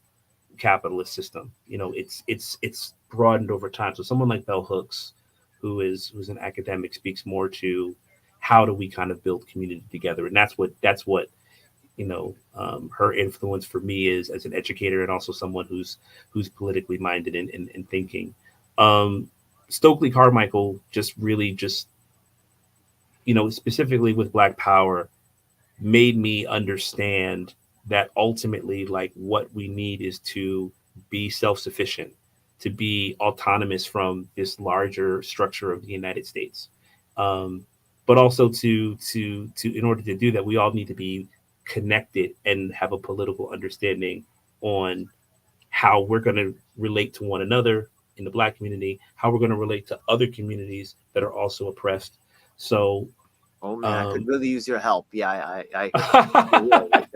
[SPEAKER 2] capitalist system. It's broadened over time. So someone like Bell Hooks, who's an academic, speaks more to how do we kind of build community together, and that's what her influence for me is as an educator and also someone who's politically minded and thinking. Um, Stokely Carmichael just really just specifically with Black Power made me understand that ultimately like what we need is to be self-sufficient, to be autonomous from this larger structure of the United States, but also to in order to do that we all need to be connected and have a political understanding on how we're going to relate to one another in the Black community, how we're going to relate to other communities that are also oppressed. So
[SPEAKER 1] Oh man, I could
[SPEAKER 2] um,
[SPEAKER 1] really use your help. Yeah, I will. Like,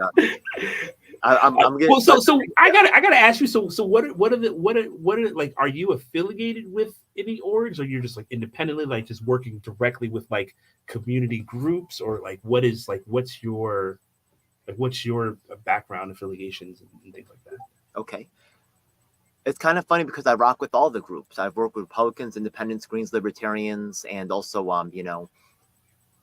[SPEAKER 1] I'm getting
[SPEAKER 2] well, so
[SPEAKER 1] such a
[SPEAKER 2] so
[SPEAKER 1] big
[SPEAKER 2] I gotta ask you. So what are like? Are you affiliated with any orgs, or you're just like independently, like just working directly with like community groups, or like what's your background affiliations and things like that?
[SPEAKER 1] Okay. It's kind of funny because I rock with all the groups. I've worked with Republicans, Independents, Greens, Libertarians, and also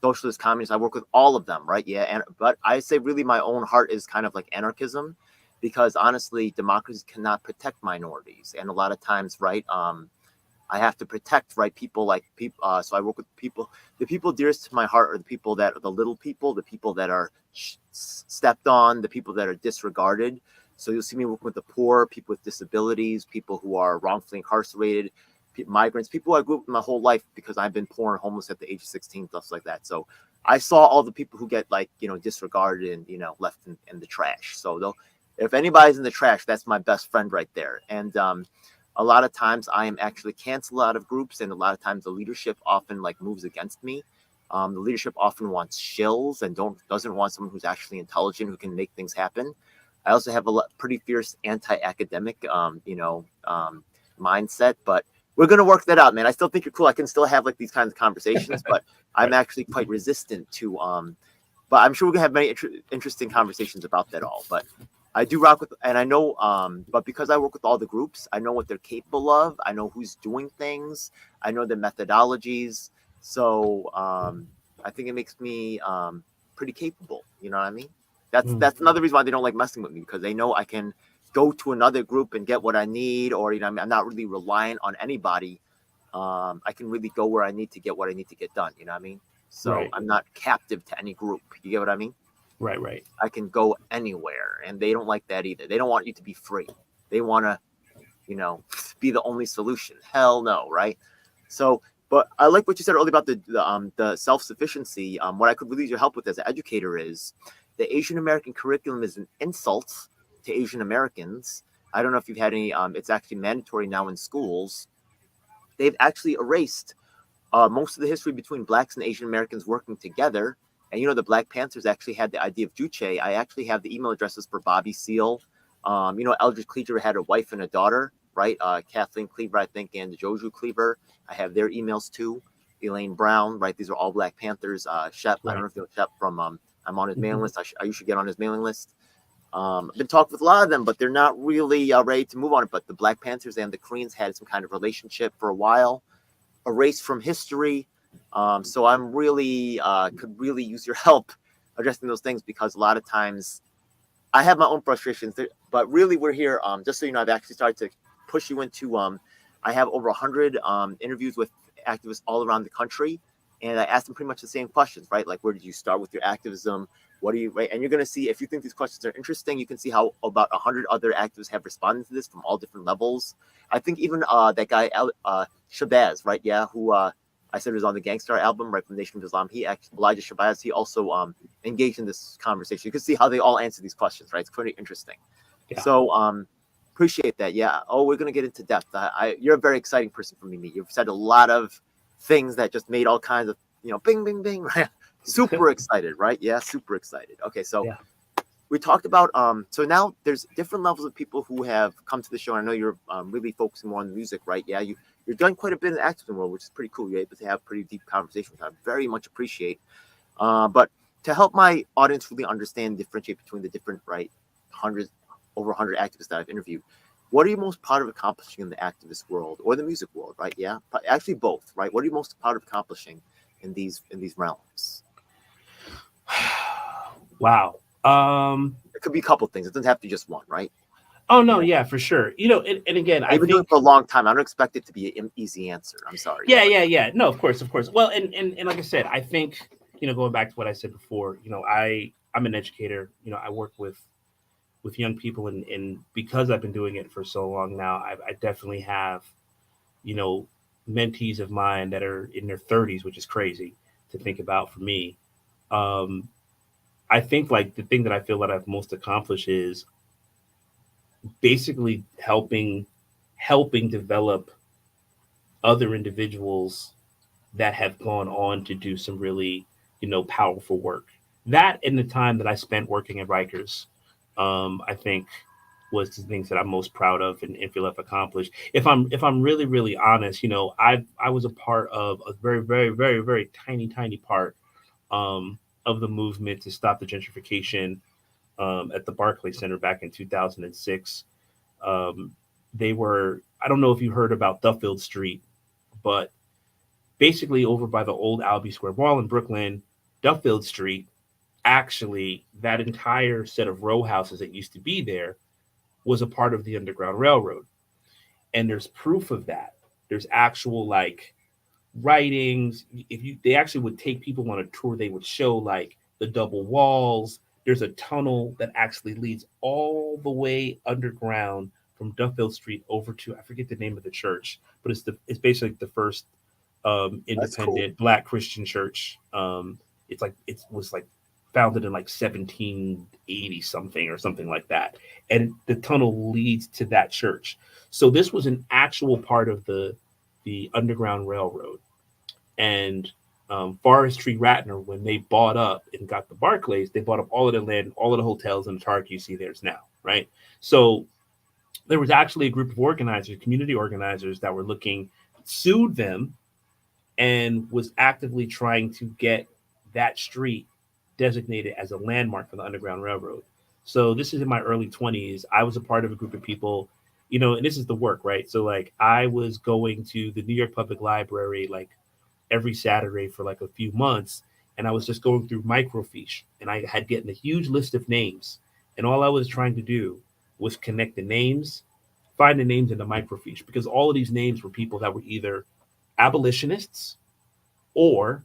[SPEAKER 1] socialist communists. I work with all of them, right? Yeah, but I say really my own heart is kind of like anarchism, because honestly, democracy cannot protect minorities, and a lot of times, right? I have to protect people like people. So I work with people. The people dearest to my heart are the people that are the little people, the people that are stepped on, the people that are disregarded. So you'll see me working with the poor, people with disabilities, people who are wrongfully incarcerated, migrants, people I grew up with my whole life because I've been poor and homeless at the age of 16, stuff like that. So I saw all the people who get disregarded and left in the trash. So if anybody's in the trash, that's my best friend right there. And a lot of times I am actually canceled out of groups, and a lot of times the leadership often like moves against me. The leadership often wants shills and doesn't want someone who's actually intelligent who can make things happen. I also have a pretty fierce anti-academic, mindset, but we're gonna work that out, man. I still think you're cool. I can still have like these kinds of conversations, but I'm
[SPEAKER 2] Right.
[SPEAKER 1] actually quite resistant to. But I'm sure we're gonna have many interesting conversations about that all. But I do rock with, and I know, but because I work with all the groups, I know what they're capable of. I know who's doing things. I know their methodologies. So I think it makes me pretty capable. You know what I mean? That's another reason why they don't like messing with me, because they know I can go to another group and get what I need, or I'm not really reliant on anybody. I can really go where I need to get what I need to get done. You know what I mean? So
[SPEAKER 2] Right.
[SPEAKER 1] I'm not captive to any group. You get what I mean?
[SPEAKER 2] Right.
[SPEAKER 1] I can go anywhere, and they don't like that either. They don't want you to be free. They want to, be the only solution. Hell no, right? So, but I like what you said earlier about the self-sufficiency. What I could really use your help with as an educator is the Asian American curriculum is an insult to Asian Americans. I don't know if you've had any. It's actually mandatory now in schools. They've actually erased most of the history between blacks and Asian Americans working together. And the Black Panthers actually had the idea of Juche. I actually have the email addresses for Bobby Seale. Eldridge Cleaver had a wife and a daughter, right? Kathleen Cleaver, I think, and Joju Cleaver. I have their emails too. Elaine Brown, right? These are all Black Panthers. Shep, I don't know if you know Shep from. I'm on his mailing list. You should get on his mailing list. I've been talking with a lot of them, but they're not really ready to move on it. But the Black Panthers and the Koreans had some kind of relationship for a while, erased from history. So I'm really could really use your help addressing those things, because a lot of times I have my own frustrations. But really, we're here. Just so you know, I've actually started to push you into. I have over 100 interviews with activists all around the country, and I asked them pretty much the same questions, right? Like, where did you start with your activism? What do you, right? And you're going to see, if you think these questions are interesting, you can see how about 100 other activists have responded to this from all different levels. I think even that guy, Shabazz, right? Yeah, who I said was on the Gangstar album, right, from Nation of Islam. He actually, Elijah Shabazz, he also engaged in this conversation. You can see how they all answer these questions, right? It's pretty interesting.
[SPEAKER 2] Yeah.
[SPEAKER 1] So appreciate that. Yeah. Oh, we're going to get into depth. You're a very exciting person for me to meet. You've said a lot of things that just made all kinds of, bing, bing, bing, right? Super excited, right? Yeah, super excited. Okay, so we talked about so now there's different levels of people who have come to the show. And I know you're really focusing more on the music, right? Yeah, you've done quite a bit in the activism world, which is pretty cool. You're able to have pretty deep conversations, which I very much appreciate. But to help my audience really understand, differentiate between the different, right, over 100 activists that I've interviewed, what are you most proud of accomplishing in the activist world or the music world, right? Yeah, actually both, right? What are you most proud of accomplishing in these realms?
[SPEAKER 2] Wow.
[SPEAKER 1] It could be a couple of things. It doesn't have to be just one, right?
[SPEAKER 2] Oh no, yeah, for sure. And again,
[SPEAKER 1] I've been doing it for a long time. I don't expect it to be an easy answer. I'm sorry.
[SPEAKER 2] Yeah. No, of course. Well, and like I said, I think going back to what I said before, I'm an educator. I work with young people, and because I've been doing it for so long now, I definitely have mentees of mine that are in their 30s, which is crazy to think about for me. I think like the thing that I feel that I've most accomplished is basically helping develop other individuals that have gone on to do some really powerful work. That in the time that I spent working at Rikers, I think was the things that I'm most proud of and feel I've accomplished. If I'm really honest, I was a part of a very tiny part of the movement to stop the gentrification at the Barclay Center back in 2006. They were, I don't know if you heard about Duffield Street, but basically over by the old Albee Square Mall in Brooklyn, Duffield Street, actually that entire set of row houses that used to be there was a part of the Underground Railroad. And there's proof of that. There's actual like writings. They actually would take people on a tour, they would show like the double walls. There's a tunnel that actually leads all the way underground from Duffield Street over to, I forget the name of the church, but it's basically the first independent Black Christian church. It was like founded in like 1780 something or something like that, and the tunnel leads to that church. So this was an actual part of the Underground Railroad, and Forestry Ratner, when they bought up and got the Barclays, they bought up all of the land, all of the hotels, and the Target you see there's now, right? So there was actually a group of organizers, community organizers, that were sued them, and was actively trying to get that street designated as a landmark for the Underground Railroad. So this is in my early 20s. I was a part of a group of people, and this is the work, right? So like I was going to the New York Public Library like every Saturday for like a few months, and I was just going through microfiche, and I had gotten a huge list of names, and all I was trying to do was connect the names, find the names in the microfiche, because all of these names were people that were either abolitionists or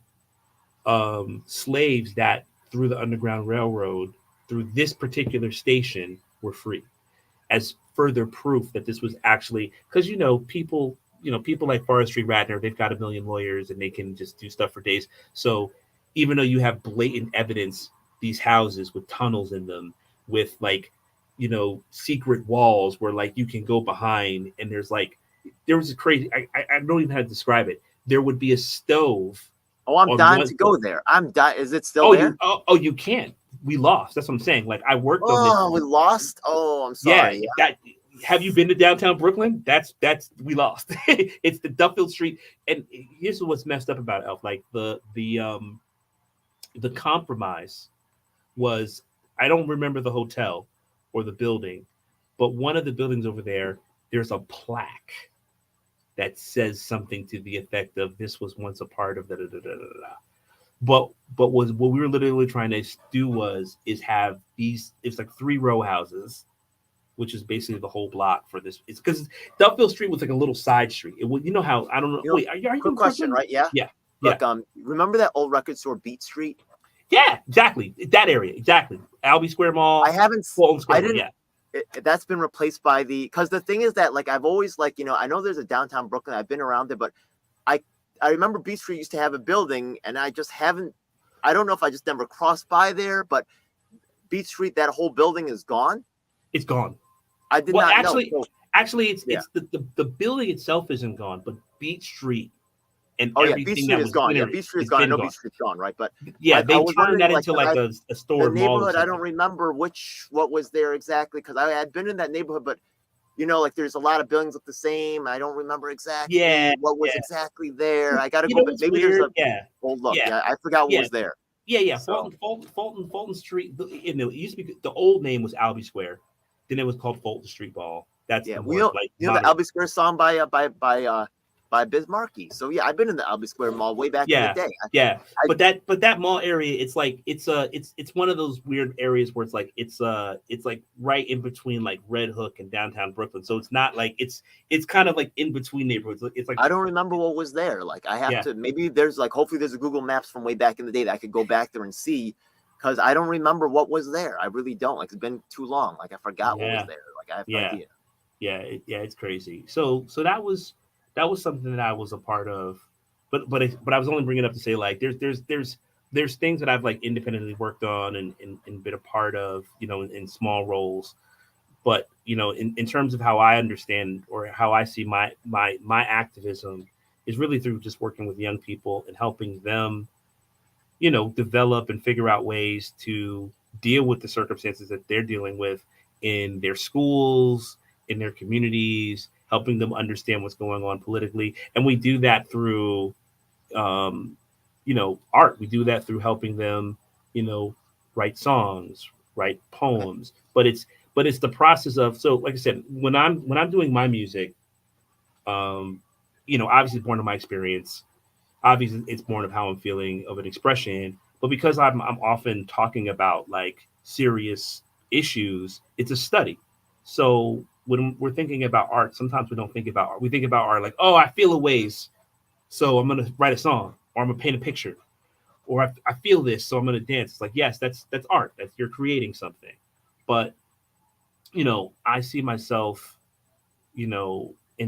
[SPEAKER 2] slaves that through the Underground Railroad, through this particular station, were free, as further proof that this was actually, because people like Forestry Ratner, they've got a million lawyers and they can just do stuff for days. So even though you have blatant evidence, these houses with tunnels in them, with like, secret walls where like you can go behind, and there was a crazy, I don't even know how to describe it. There would be a stove.
[SPEAKER 1] Oh, I'm dying to go there. I'm dying. Is it still there?
[SPEAKER 2] You can't. We lost. That's what I'm saying. Like I worked on this.
[SPEAKER 1] Oh, we lost. Oh, I'm sorry.
[SPEAKER 2] Yeah. Have you been to downtown Brooklyn? That's we lost. It's the Duffield Street, and here's what's messed up about it, Elf. Like the compromise was, I don't remember the hotel or the building, but one of the buildings over there's a plaque that says something to the effect of, this was once a part of da da da da da. But what we were literally trying to do is have these. It's like 3 row houses, which is basically the whole block for this. It's because Duffield Street was like a little side street. How, I don't know. Wait, are you
[SPEAKER 1] quick question, right? Yeah.
[SPEAKER 2] Yeah.
[SPEAKER 1] Look, remember that old record store, Beat Street?
[SPEAKER 2] Yeah, exactly. That area, exactly. Albee Square Mall.
[SPEAKER 1] I haven't.
[SPEAKER 2] Fulton Square,
[SPEAKER 1] I didn't. That's been replaced by because the thing is that like I've always like I know there's a downtown Brooklyn. I've been around there, but I remember Beat Street used to have a building, and I just haven't. I don't know if I just never crossed by there, but Beat Street, that whole building is gone.
[SPEAKER 2] It's gone.
[SPEAKER 1] I did not know.
[SPEAKER 2] Actually, it's the building itself isn't gone, but Beat Street and
[SPEAKER 1] Beat Street is gone. Yeah, Beat Street is gone. I know Beat Street's gone, right? But
[SPEAKER 2] yeah, they turned that into like a store.
[SPEAKER 1] The neighborhood, I don't remember what was there exactly, because I had been in that neighborhood, but like there's a lot of buildings look the same. I don't remember exactly what was exactly there. I got to go, but maybe there's a old look. Yeah, I forgot what was there.
[SPEAKER 2] Yeah. So. Fulton Street. It used to be, the old name was Albee Square. Then it was called Fulton Street Ball. That's
[SPEAKER 1] the Albee Square song by Biz Markie. So yeah, I've been in the Albee Square Mall way back in the day.
[SPEAKER 2] But that mall area, it's like it's one of those weird areas where it's like right in between like Red Hook and downtown Brooklyn. So it's not like it's kind of like in between neighborhoods. It's like,
[SPEAKER 1] I don't remember what was there. Like I have to, maybe there's like, hopefully there's a Google Maps from way back in the day that I could go back there and see, because I don't remember what was there. I really don't. Like it's been too long. Like I forgot what was there. Like I have no idea.
[SPEAKER 2] It's crazy. So that was something that I was a part of, but I was only bringing it up to say like there's things that I've like independently worked on and been a part of, in small roles, but in terms of how I understand or how I see my activism is really through just working with young people and helping them, develop and figure out ways to deal with the circumstances that they're dealing with in their schools, in their communities, helping them understand what's going on politically. And we do that through, art. We do that through helping them, write songs, write poems. But it's the process of, so like I said, when I'm doing my music, obviously born of my experience, obviously it's born of how I'm feeling of an expression, but because I'm often talking about like serious issues, it's a study. So when we're thinking about art, sometimes we don't think about art. We think about art like, oh, I feel a ways, so I'm going to write a song, or I'm going to paint a picture, or I feel this, so I'm going to dance. It's like, yes, that's art. That's, you're creating something. But, I see myself, in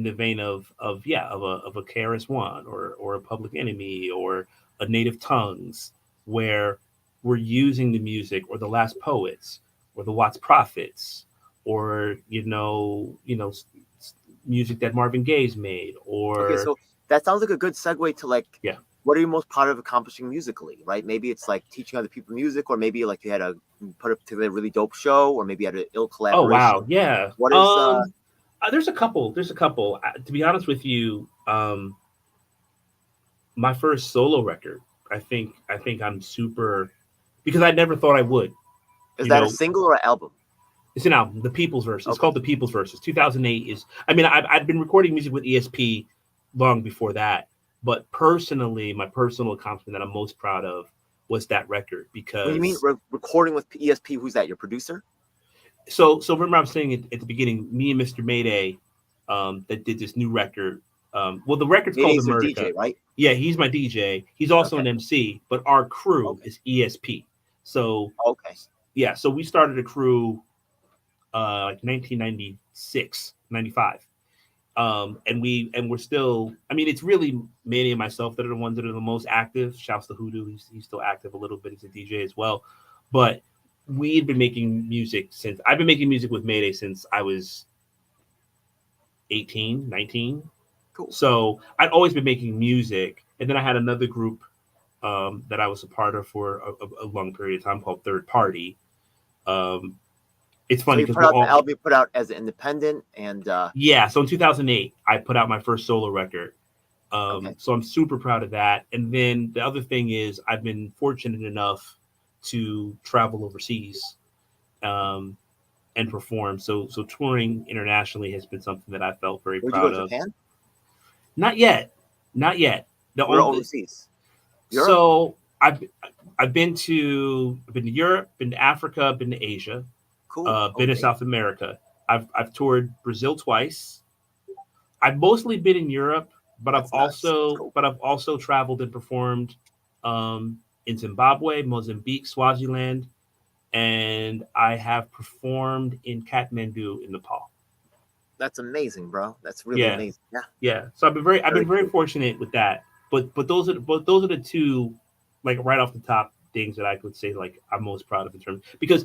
[SPEAKER 2] the vein of a KRS-One or a Public Enemy or a Native Tongues, where we're using the music, or the Last Poets or the Watts Prophets, or music that Marvin Gaye's made, or
[SPEAKER 1] okay, so that sounds like a good segue to like what are you most proud of accomplishing musically, right? Maybe it's like teaching other people music, or maybe like you had a put up together a really dope show, or maybe you had an ill
[SPEAKER 2] Oh
[SPEAKER 1] collaboration.
[SPEAKER 2] wow, yeah.
[SPEAKER 1] What is
[SPEAKER 2] There's a couple. There's a couple. To be honest with you, my first solo record. I think I'm super because I never thought I would.
[SPEAKER 1] is
[SPEAKER 2] You
[SPEAKER 1] that a
[SPEAKER 2] know,
[SPEAKER 1] single or an album?
[SPEAKER 2] it's an album, The People's Verse. It's
[SPEAKER 1] Okay.
[SPEAKER 2] called The People's Verses. 2008 is. I mean, I've been recording music with ESP long before that, but personally, my personal accomplishment that I'm most proud of was that record
[SPEAKER 1] When you mean
[SPEAKER 2] because
[SPEAKER 1] recording with ESP, who's that? Your producer?
[SPEAKER 2] so remember I was saying at the beginning, me and Mr. Mayday, that did this new record. Well, the record's called
[SPEAKER 1] May's your
[SPEAKER 2] America.
[SPEAKER 1] DJ, right?
[SPEAKER 2] Yeah, he's my DJ. He's also
[SPEAKER 1] Okay.
[SPEAKER 2] an MC, but our crew
[SPEAKER 1] Okay.
[SPEAKER 2] is ESP. So
[SPEAKER 1] Okay.
[SPEAKER 2] yeah, so we started a crew like 1996, 95. And we're still, I mean, it's really Manny and myself that are the ones that are the most active. Shouts to Hoodoo, he's still active a little bit. He's a DJ as well. But we've been making music since I've been making music with Mayday since I was 18, 19.
[SPEAKER 1] Cool.
[SPEAKER 2] So I'd always been making music. And then I had another group that I was a part of for a long period of time called Third Party. It's
[SPEAKER 1] So
[SPEAKER 2] funny
[SPEAKER 1] you
[SPEAKER 2] because
[SPEAKER 1] put
[SPEAKER 2] we're
[SPEAKER 1] out the
[SPEAKER 2] all
[SPEAKER 1] album you put out as an independent, and
[SPEAKER 2] yeah. So in 2008, I put out my first solo record.
[SPEAKER 1] Okay.
[SPEAKER 2] So I'm super proud of that. And then the other thing is I've been fortunate enough to travel overseas and perform. So touring internationally has been something that I felt very
[SPEAKER 1] Where'd you go
[SPEAKER 2] proud
[SPEAKER 1] to
[SPEAKER 2] of.
[SPEAKER 1] Japan?
[SPEAKER 2] Not yet, not yet. The
[SPEAKER 1] We're
[SPEAKER 2] only
[SPEAKER 1] overseas. Europe?
[SPEAKER 2] so I've been to Europe, been to Africa, been to Asia,
[SPEAKER 1] Cool.
[SPEAKER 2] been to
[SPEAKER 1] Okay.
[SPEAKER 2] South America. I've toured Brazil twice. I've mostly been in Europe, but
[SPEAKER 1] That's nuts. That's cool.
[SPEAKER 2] I've also traveled and performed in Zimbabwe, Mozambique, Swaziland, and I have performed in Kathmandu in Nepal.
[SPEAKER 1] That's amazing, bro. That's really
[SPEAKER 2] Yeah,
[SPEAKER 1] amazing. Yeah.
[SPEAKER 2] yeah. So I've been very
[SPEAKER 1] Cool.
[SPEAKER 2] fortunate with that. But those are the two, like right off the top things that I could say like I'm most proud of in terms because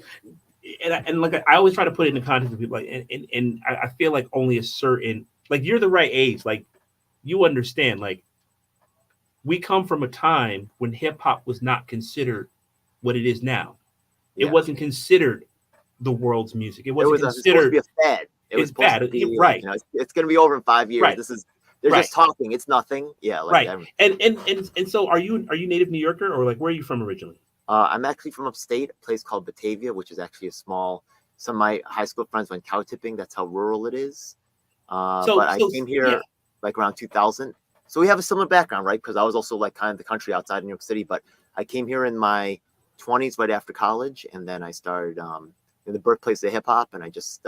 [SPEAKER 2] and like I always try to put it in the context of people like and I feel like only a certain like you're the right age like you understand like we come from a time when hip hop was not considered what it is now. It
[SPEAKER 1] Yeah.
[SPEAKER 2] wasn't considered the world's music. It
[SPEAKER 1] It
[SPEAKER 2] wasn't
[SPEAKER 1] was it's supposed to be
[SPEAKER 2] considered.
[SPEAKER 1] a fad. It was
[SPEAKER 2] It's
[SPEAKER 1] supposed
[SPEAKER 2] bad.
[SPEAKER 1] to be like,
[SPEAKER 2] Right,
[SPEAKER 1] it's going to be over in 5 years.
[SPEAKER 2] right,
[SPEAKER 1] They're
[SPEAKER 2] right,
[SPEAKER 1] just talking. It's nothing. Yeah. Like
[SPEAKER 2] right. And so are you native New Yorker or like where are you from originally?
[SPEAKER 1] I'm actually from upstate, a place called Batavia, which is actually a small. Some of my high school friends went cow tipping. That's how rural it is. But I came
[SPEAKER 2] Yeah,
[SPEAKER 1] here like around 2000. So we have a similar background, right? Because I was also like kind of the country outside New York City. But I came here in my 20s, right after college, and then I started in the birthplace of hip hop, and I just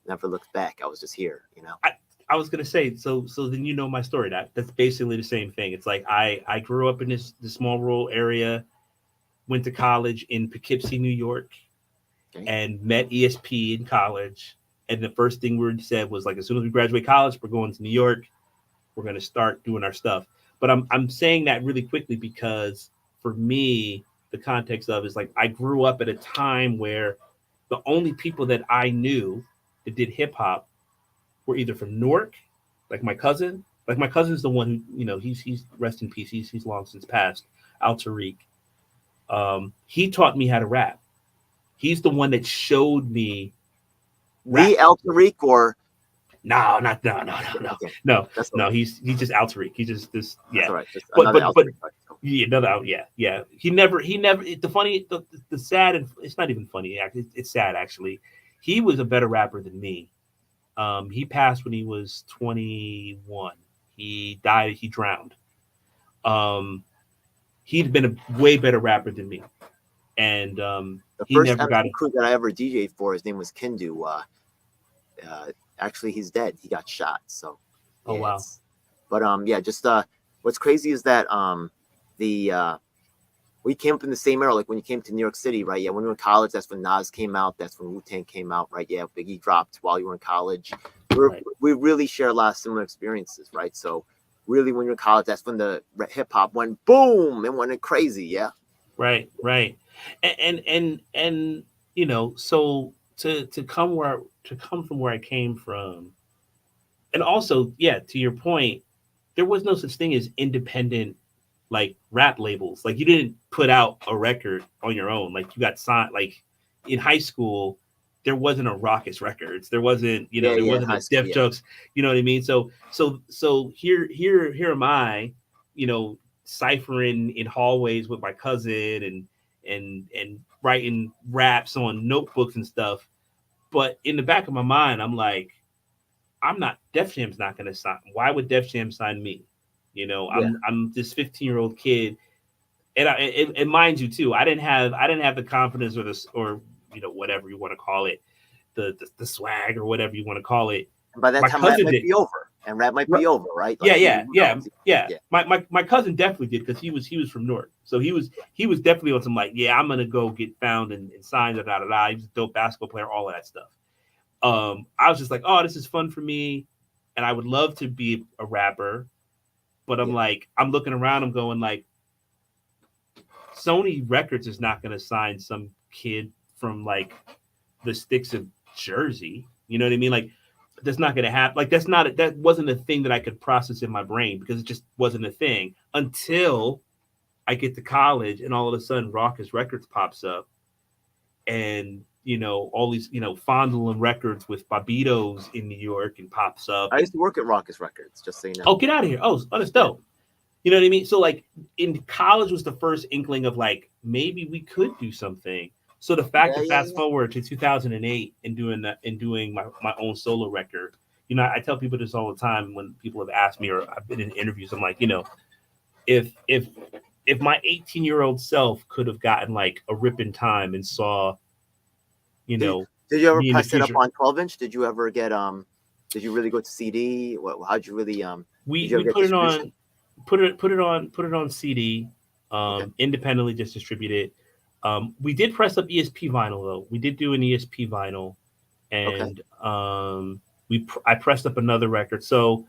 [SPEAKER 1] never looked back. I was just here, you know.
[SPEAKER 2] I was gonna say so then you know my story. That's basically the same thing. It's like I grew up in this small rural area, went to college in Poughkeepsie, New York,
[SPEAKER 1] Okay.
[SPEAKER 2] and met ESP in college. And the first thing we said was like, as soon as we graduate college, we're going to New York. We're going to start doing our stuff. But I'm saying that really quickly because for me, the context of is like I grew up at a time where the only people that I knew that did hip hop were either from Newark, like my cousin. Like my cousin's the one who, you know, he's rest in peace. He's long since passed. Al Tariq. He taught me how to rap. He's the one that showed me rap.
[SPEAKER 1] The El Tariq or
[SPEAKER 2] No,
[SPEAKER 1] okay.
[SPEAKER 2] no.
[SPEAKER 1] That's all right.
[SPEAKER 2] He's just Al Tariq. He's just this,
[SPEAKER 1] That's
[SPEAKER 2] yeah.
[SPEAKER 1] all right. Just
[SPEAKER 2] But
[SPEAKER 1] another
[SPEAKER 2] but
[SPEAKER 1] El
[SPEAKER 2] but
[SPEAKER 1] Tariq. Right.
[SPEAKER 2] yeah, another out, yeah. He never. The funny, the sad, and it's not even funny. It's sad actually. He was a better rapper than me. He passed when he was 21. He died. He drowned. He'd been a way better rapper than me, and
[SPEAKER 1] The
[SPEAKER 2] he
[SPEAKER 1] first
[SPEAKER 2] never got
[SPEAKER 1] MC
[SPEAKER 2] it.
[SPEAKER 1] crew that I ever DJ'd for, his name was Kindu. Actually, he's dead. He got shot. So,
[SPEAKER 2] Oh
[SPEAKER 1] yeah,
[SPEAKER 2] wow.
[SPEAKER 1] but yeah, just what's crazy is that the we came up in the same era. Like when you came to New York City, right? Yeah, when we were in college, that's when Nas came out. That's when Wu-Tang came out, right? Yeah, Biggie dropped while you were in college.
[SPEAKER 2] Right.
[SPEAKER 1] We really share a lot of similar experiences, right? So, really, when you're in college, that's when the hip hop went boom and went crazy. Yeah.
[SPEAKER 2] Right. And you know, so to come from where I came from, and also, yeah, to your point, there was no such thing as independent like rap labels. Like you didn't put out a record on your own. Like you got signed. Like in high school, there wasn't a Raucous Records. There wasn't,
[SPEAKER 1] Yeah,
[SPEAKER 2] there
[SPEAKER 1] yeah, in
[SPEAKER 2] wasn't
[SPEAKER 1] high
[SPEAKER 2] a
[SPEAKER 1] school,
[SPEAKER 2] Def
[SPEAKER 1] yeah.
[SPEAKER 2] Jokes. You know what I mean? So here am I, ciphering in hallways with my cousin and writing raps on notebooks and stuff. But in the back of my mind, I'm like, Def Jam's not going to sign. Why would Def Jam sign me?
[SPEAKER 1] Yeah.
[SPEAKER 2] I'm this 15-year-old kid, and mind you too, I didn't have the confidence or this or whatever you want to call it, the swag or whatever you want to call it.
[SPEAKER 1] And by that
[SPEAKER 2] My
[SPEAKER 1] time, rap
[SPEAKER 2] cousin
[SPEAKER 1] might
[SPEAKER 2] did.
[SPEAKER 1] be over, and rap might
[SPEAKER 2] Right.
[SPEAKER 1] be over, right?
[SPEAKER 2] Yeah,
[SPEAKER 1] Like,
[SPEAKER 2] yeah,
[SPEAKER 1] who
[SPEAKER 2] yeah,
[SPEAKER 1] knows?
[SPEAKER 2] yeah.
[SPEAKER 1] Yeah.
[SPEAKER 2] My cousin definitely did because he was from Newark, so he was definitely on some like, yeah, I'm gonna go get found and signed, da da da. He was a dope basketball player, all of that stuff. I was just like, oh, this is fun for me, and I would love to be a rapper, but I'm
[SPEAKER 1] Yeah.
[SPEAKER 2] like, I'm looking around, I'm going like, Sony Records is not gonna sign some kid from like the sticks of Jersey. You know what I mean? Like that's not gonna happen. Like that wasn't a thing that I could process in my brain because it just wasn't a thing until I get to college and all of a sudden Raucous Records pops up and all these fondling records with Bobitos in New York and pops up.
[SPEAKER 1] I used to work at Raucous Records, just so you know.
[SPEAKER 2] Oh, get out of here! Oh, that's dope. You know what I mean? So like in college was the first inkling of like maybe we could do something. So the fact that fast forward to 2008 and doing my own solo record, I tell people this all the time when people have asked me or I've been in interviews. I'm like, if my 18-year-old self could have gotten like a rip in time and saw,
[SPEAKER 1] Did you ever
[SPEAKER 2] me in the
[SPEAKER 1] press it up
[SPEAKER 2] future.
[SPEAKER 1] on 12-inch? Did you ever get Did you really go to CD? How'd you really Did you ever
[SPEAKER 2] We
[SPEAKER 1] get
[SPEAKER 2] put it
[SPEAKER 1] distribution?
[SPEAKER 2] on put it on CD,
[SPEAKER 1] Okay.
[SPEAKER 2] independently, just distribute it. We did press up ESP vinyl though. We did do an ESP vinyl,
[SPEAKER 1] Okay.
[SPEAKER 2] and I pressed up another record. So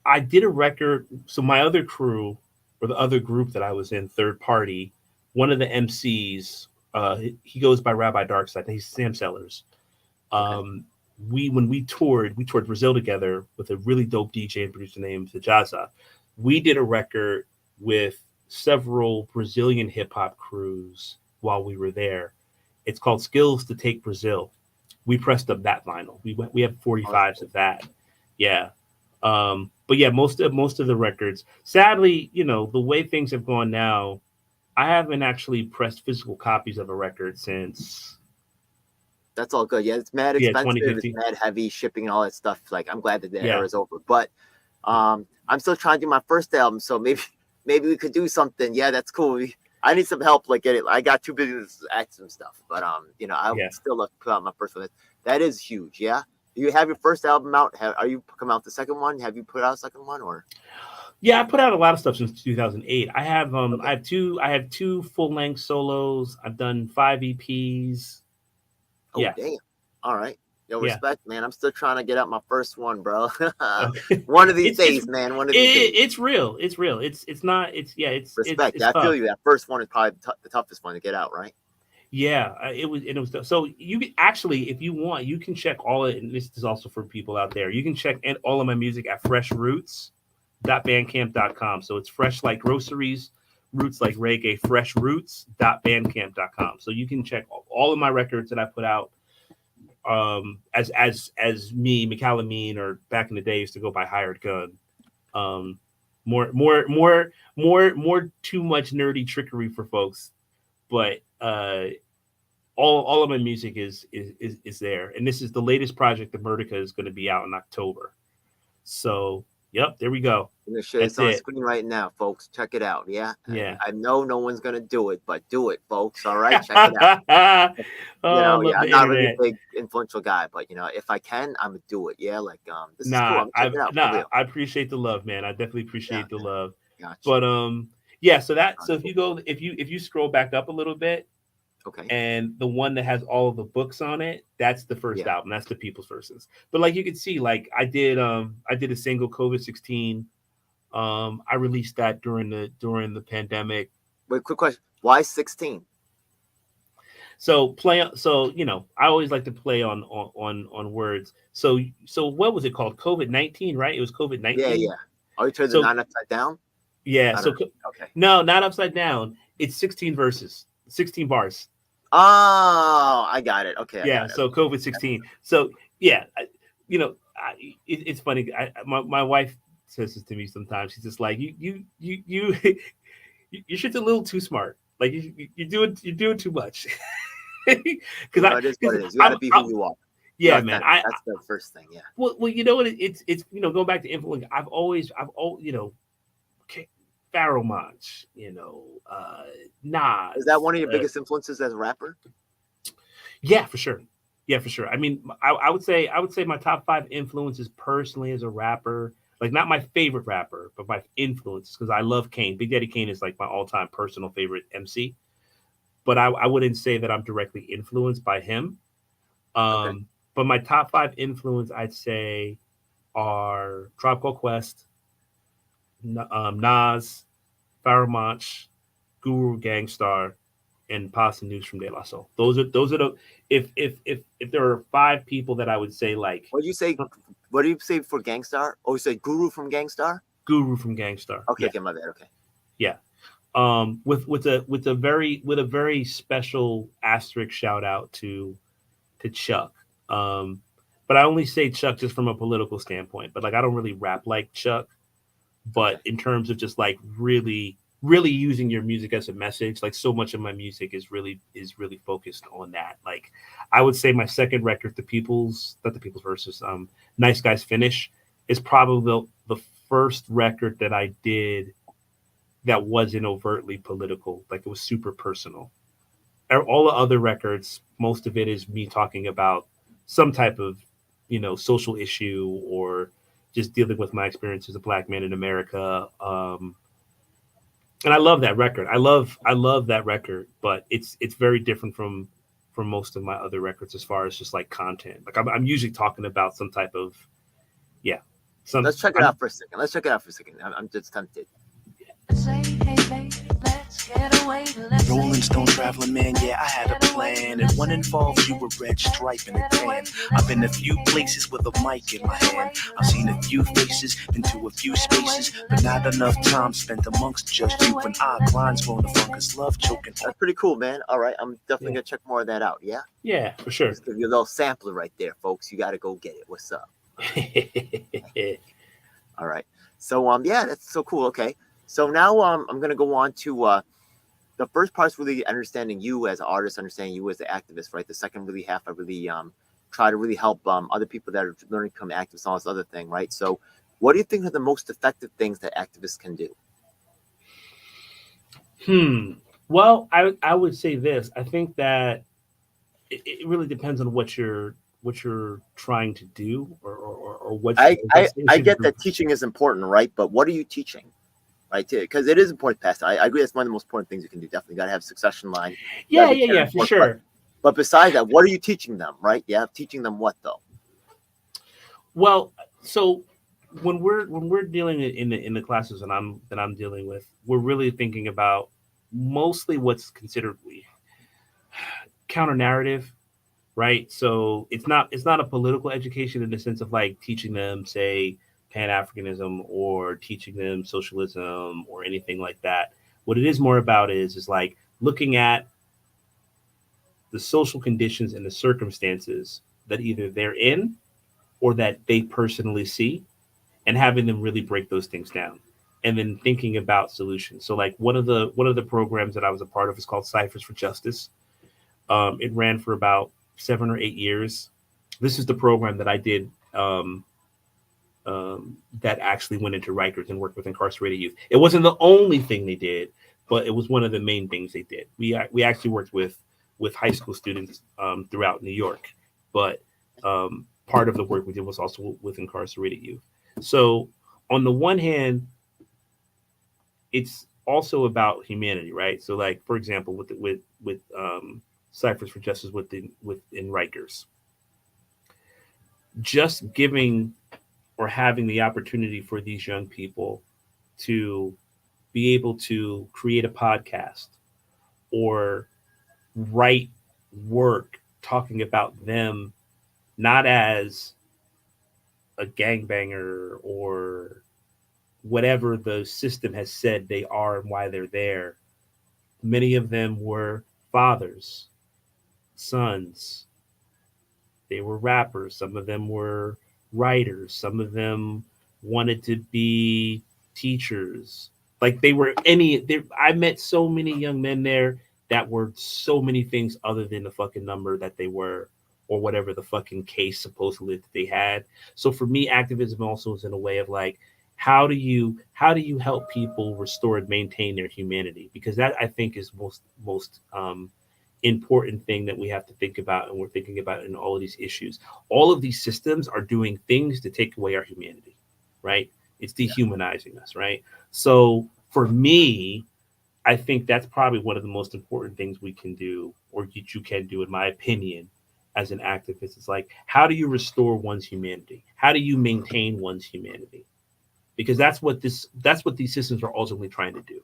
[SPEAKER 2] I did a record. So my other crew or the other group that I was in, third party, one of the MCs, he goes by Rabbi Darkside. He's Sam Sellers.
[SPEAKER 1] Okay.
[SPEAKER 2] When we toured Brazil together with a really dope DJ and producer named Sajaza. We did a record with several Brazilian hip hop crews while we were there. It's called Skills to Take Brazil. We pressed up that vinyl. We have 45s of that. Yeah. But yeah, most of the records. Sadly, the way things have gone now, I haven't actually pressed physical copies of a record since.
[SPEAKER 1] That's all good. Yeah, it's mad expensive. It's
[SPEAKER 2] 2050.
[SPEAKER 1] mad heavy shipping and all that stuff. Like, I'm glad that the
[SPEAKER 2] Yeah.
[SPEAKER 1] era is over. But I'm still trying to do my first album, so maybe we could do something. Yeah, that's cool. I need some help. Like, get it. I got too busy with some stuff. But I would still love to put out my first one. That is huge. Yeah. Do you have your first album out? Are you come out the second one? Have you put out a second one or?
[SPEAKER 2] Yeah, I put out a lot of stuff since 2008. I have I have two full-length solos. I've done 5 EPs.
[SPEAKER 1] Oh,
[SPEAKER 2] Yeah.
[SPEAKER 1] damn. All right. Yo,
[SPEAKER 2] Yeah.
[SPEAKER 1] respect, man. I'm still trying to get out my first one, bro.
[SPEAKER 2] Okay.
[SPEAKER 1] One of these days, man. One of these days.
[SPEAKER 2] It's real. It's real. It's not. It's
[SPEAKER 1] Respect.
[SPEAKER 2] It's
[SPEAKER 1] I
[SPEAKER 2] tough.
[SPEAKER 1] feel you. That first one is probably the toughest one to get out, right?
[SPEAKER 2] Yeah, it was tough. So you can actually, if you want, you can check all it. And this is also for people out there. You can check all of my music at FreshRoots.bandcamp.com. So it's fresh like groceries, roots like reggae, FreshRoots.bandcamp.com. So you can check all of my records that I put out. As me, Mikal Amin, or back in the day used to go by Hired Gun. More too much nerdy trickery for folks, but all of my music is there, and this is the latest project. The Murdica is going to be out in October. So, yep, there we go.
[SPEAKER 1] I'm gonna show you this on the screen right now, folks. Check it out. Yeah.
[SPEAKER 2] Yeah.
[SPEAKER 1] I know no one's gonna do it, but do it, folks. All right, check it out. I'm not really a big influential guy, but if I can, I'm gonna do it. Yeah, like this is cool. I'm check it out.
[SPEAKER 2] I appreciate the love, man. I definitely appreciate the love.
[SPEAKER 1] Gotcha.
[SPEAKER 2] But yeah. So if you scroll back up a little bit,
[SPEAKER 1] okay,
[SPEAKER 2] and the one that has all of the books on it, that's the first album. That's the People's Verses. But like you can see, like I did a single COVID-16. I released that during the pandemic.
[SPEAKER 1] Wait, quick question. Why 16?
[SPEAKER 2] So I always like to play on words. So what was it called? COVID-19, right? It was COVID-19.
[SPEAKER 1] Yeah. Are you turning the 9 upside down?
[SPEAKER 2] Yeah.
[SPEAKER 1] I
[SPEAKER 2] So
[SPEAKER 1] don't know. Okay.
[SPEAKER 2] no, not upside down. It's 16 verses, 16 bars.
[SPEAKER 1] Oh, I got it. Okay, I
[SPEAKER 2] Yeah.
[SPEAKER 1] got it.
[SPEAKER 2] So COVID 16. So yeah, it's funny. My wife says this to me sometimes. She's just like, you you shit's a little too smart. Like you're doing too much.
[SPEAKER 1] You
[SPEAKER 2] Because
[SPEAKER 1] know, it is what it is. You got to be who
[SPEAKER 2] I'm
[SPEAKER 1] you are. You're
[SPEAKER 2] yeah, man.
[SPEAKER 1] authentic. That's the first thing. Yeah.
[SPEAKER 2] Well, you know what? It's going back to influence. I've always Pharaoh Monch,
[SPEAKER 1] Is that
[SPEAKER 2] Nas.
[SPEAKER 1] one of your biggest influences as a rapper?
[SPEAKER 2] Yeah, for sure. Yeah, for sure. I mean, I would say my top five influences personally as a rapper, like not my favorite rapper, but my influences because I love Kane. Big Daddy Kane is like my all time personal favorite MC. But I wouldn't say that I'm directly influenced by him.
[SPEAKER 1] Okay.
[SPEAKER 2] But my top five influence, I'd say, are Tribe Called Quest, Nas, Pharaoh Monch, Guru Gangstar, and Pasta News from De La Soul. Those are the if there are five people that I would say like
[SPEAKER 1] What do you say? What do you say for Gangstar? Oh, you say Guru from Gangstar?
[SPEAKER 2] Guru from Gangstar.
[SPEAKER 1] Okay,
[SPEAKER 2] Yeah,
[SPEAKER 1] okay, my bad. Okay.
[SPEAKER 2] yeah. With a very special asterisk shout out to Chuck. But I only say Chuck just from a political standpoint. But like I don't really rap like Chuck. But
[SPEAKER 1] Okay.
[SPEAKER 2] in terms of just like really using your music as a message, like so much of my music is really focused on that. Like I would say my second record, not the People's Versus, Nice Guys Finish, is probably the first record that I did that wasn't overtly political. Like it was super personal. All the other records, most of it is me talking about some type of, social issue or just dealing with my experience as a black man in America. And I love that record. I love that record, but it's very different from most of my other records as far as just like content. Like I'm usually talking about some type of yeah.
[SPEAKER 1] Let's check it out for a second. I'm just tempted.
[SPEAKER 4] Say, hey, baby, let's get away.
[SPEAKER 5] Rolling Stone traveling man, yeah, I had a plan. And one involved you a red stripe and a tan. I've been a few places with a mic in my hand. I've seen a few faces, been to a few spaces, but not enough time spent amongst just you and I. Lines going to funk love choking.
[SPEAKER 1] That's pretty cool, man. All right, I'm definitely gonna check more of that out. Yeah.
[SPEAKER 2] Yeah, for sure.
[SPEAKER 1] Just give you a little sampler right there, folks. You got to go get it. What's up? All right. So yeah, that's so cool. Okay. So now I'm gonna go on to the first part is really understanding you as an artist, understanding you as an activist, right? The second really half, I really try to really help other people that are learning to become activists and all this other thing, right? So what do you think are the most effective things that activists can do?
[SPEAKER 2] Well, I would say this. I think that it really depends on what you're trying to do or what
[SPEAKER 1] I get that teaching is important, right? But what are you teaching? Right, because it is important to pass. I agree. That's one of the most important things you can do. Definitely got to have a succession line.
[SPEAKER 2] Yeah, for sure.
[SPEAKER 1] But besides that, what are you teaching them? Right? Yeah, teaching them what though?
[SPEAKER 2] Well, so when we're dealing in the classes that I'm dealing with, we're really thinking about mostly what's considered counter narrative, right? So it's not a political education in the sense of like teaching them, say, Pan-Africanism or teaching them socialism or anything like that. What it is more about is like looking at the social conditions and the circumstances that either they're in or that they personally see and having them really break those things down and then thinking about solutions. So like one of the programs that I was a part of is called Ciphers for Justice. It ran for about 7 or 8 years. This is the program that I did that actually went into Rikers and worked with incarcerated youth. It wasn't the only thing they did, but it was one of the main things they did. We actually worked with high school students throughout New York, but part of the work we did was also with incarcerated youth. So on the one hand, it's also about humanity, right? So like for example, with Ciphers for Justice within Rikers, just giving or having the opportunity for these young people to be able to create a podcast or write work talking about them not as a gangbanger or whatever the system has said they are and why they're there. Many of them were fathers, sons. They were rappers. Some of them were writers. Some of them wanted to be teachers. Like they were any. I met so many young men there that were so many things other than the fucking number that they were, or whatever the fucking case supposedly that they had. So for me, activism also is in a way of like, how do you help people restore and maintain their humanity? Because that I think is most important thing that we have to think about, and we're thinking about in all of these issues. All of these systems are doing things to take away our humanity, right? It's dehumanizing us, right? So for me, I think that's probably one of the most important things we can do, or that you can do, in my opinion, as an activist. It's like, how do you restore one's humanity? How do you maintain one's humanity? Because that's what these systems are ultimately trying to do.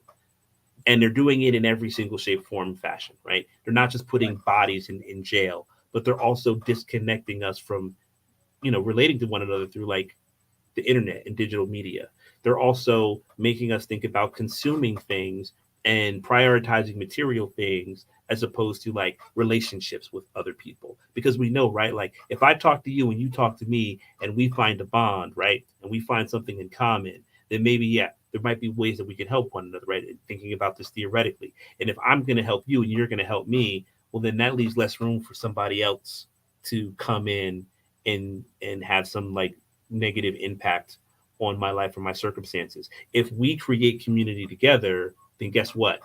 [SPEAKER 2] And they're doing it in every single shape, form, fashion, right? They're not just putting bodies in jail, but they're also disconnecting us from, relating to one another through like the internet and digital media. They're also making us think about consuming things and prioritizing material things as opposed to like relationships with other people. Because we know, right? Like if I talk to you and you talk to me and we find a bond, right? And we find something in common, then maybe, yeah, there might be ways that we can help one another, right? And thinking about this theoretically. And if I'm going to help you and you're going to help me, well, then that leaves less room for somebody else to come in and have some like negative impact on my life or my circumstances. If we create community together, then guess what?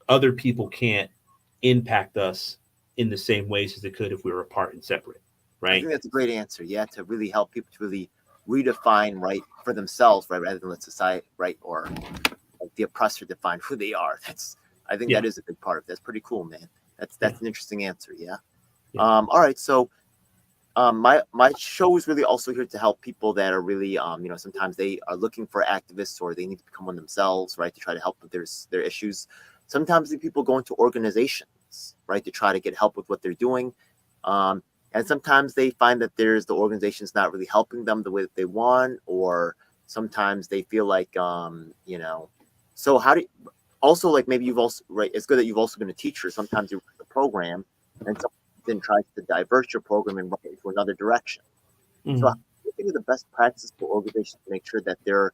[SPEAKER 2] Other people can't impact us in the same ways as they could if we were apart and separate,
[SPEAKER 1] I
[SPEAKER 2] right?
[SPEAKER 1] think that's a great answer. Yeah, to really help people to really redefine right for themselves, right, rather than let society, right, or like the oppressor define who they are. I think
[SPEAKER 2] Yeah.
[SPEAKER 1] that is a big part of it. That's pretty cool, man. That's
[SPEAKER 2] Yeah.
[SPEAKER 1] an interesting answer. Yeah.
[SPEAKER 2] Yeah.
[SPEAKER 1] All right. So my show is really also here to help people that are really sometimes they are looking for activists or they need to become one themselves, right, to try to help with their issues. Sometimes the people go into organizations, right, to try to get help with what they're doing, and sometimes they find that the organization's not really helping them the way that they want, or sometimes they feel like so how do you, also, like, maybe you've also, right, it's good that you've also been a teacher. Sometimes you run the program and then tries to divert your program and run it into another direction. So how
[SPEAKER 2] Mhm.
[SPEAKER 1] do you think of the best practices for organizations to make sure that they're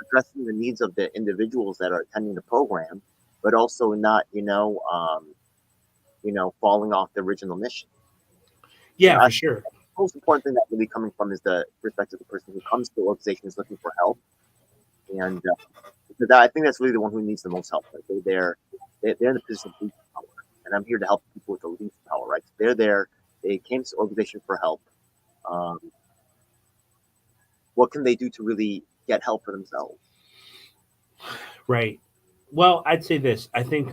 [SPEAKER 1] addressing the needs of the individuals that are attending the program, but also not falling off the original mission?
[SPEAKER 2] Yeah,
[SPEAKER 1] I
[SPEAKER 2] for
[SPEAKER 1] think
[SPEAKER 2] sure.
[SPEAKER 1] the most important thing that really coming from is the perspective of the person who comes to the organization is looking for help, and because I think that's really the one who needs the most help. Right? They're in the position of least power, and I'm here to help people with the least power. Right? So they're there. They came to the organization for help. Um, what can they do to really get help for themselves?
[SPEAKER 2] Right. Well, I'd say this. I think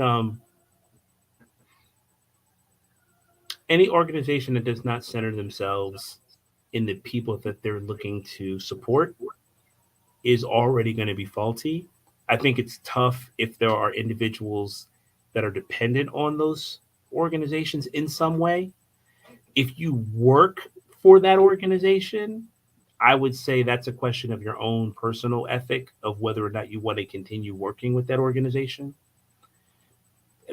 [SPEAKER 2] any organization that does not center themselves in the people that they're looking to support is already going to be faulty. I think it's tough if there are individuals that are dependent on those organizations in some way. If you work for that organization, I would say that's a question of your own personal ethic of whether or not you want to continue working with that organization.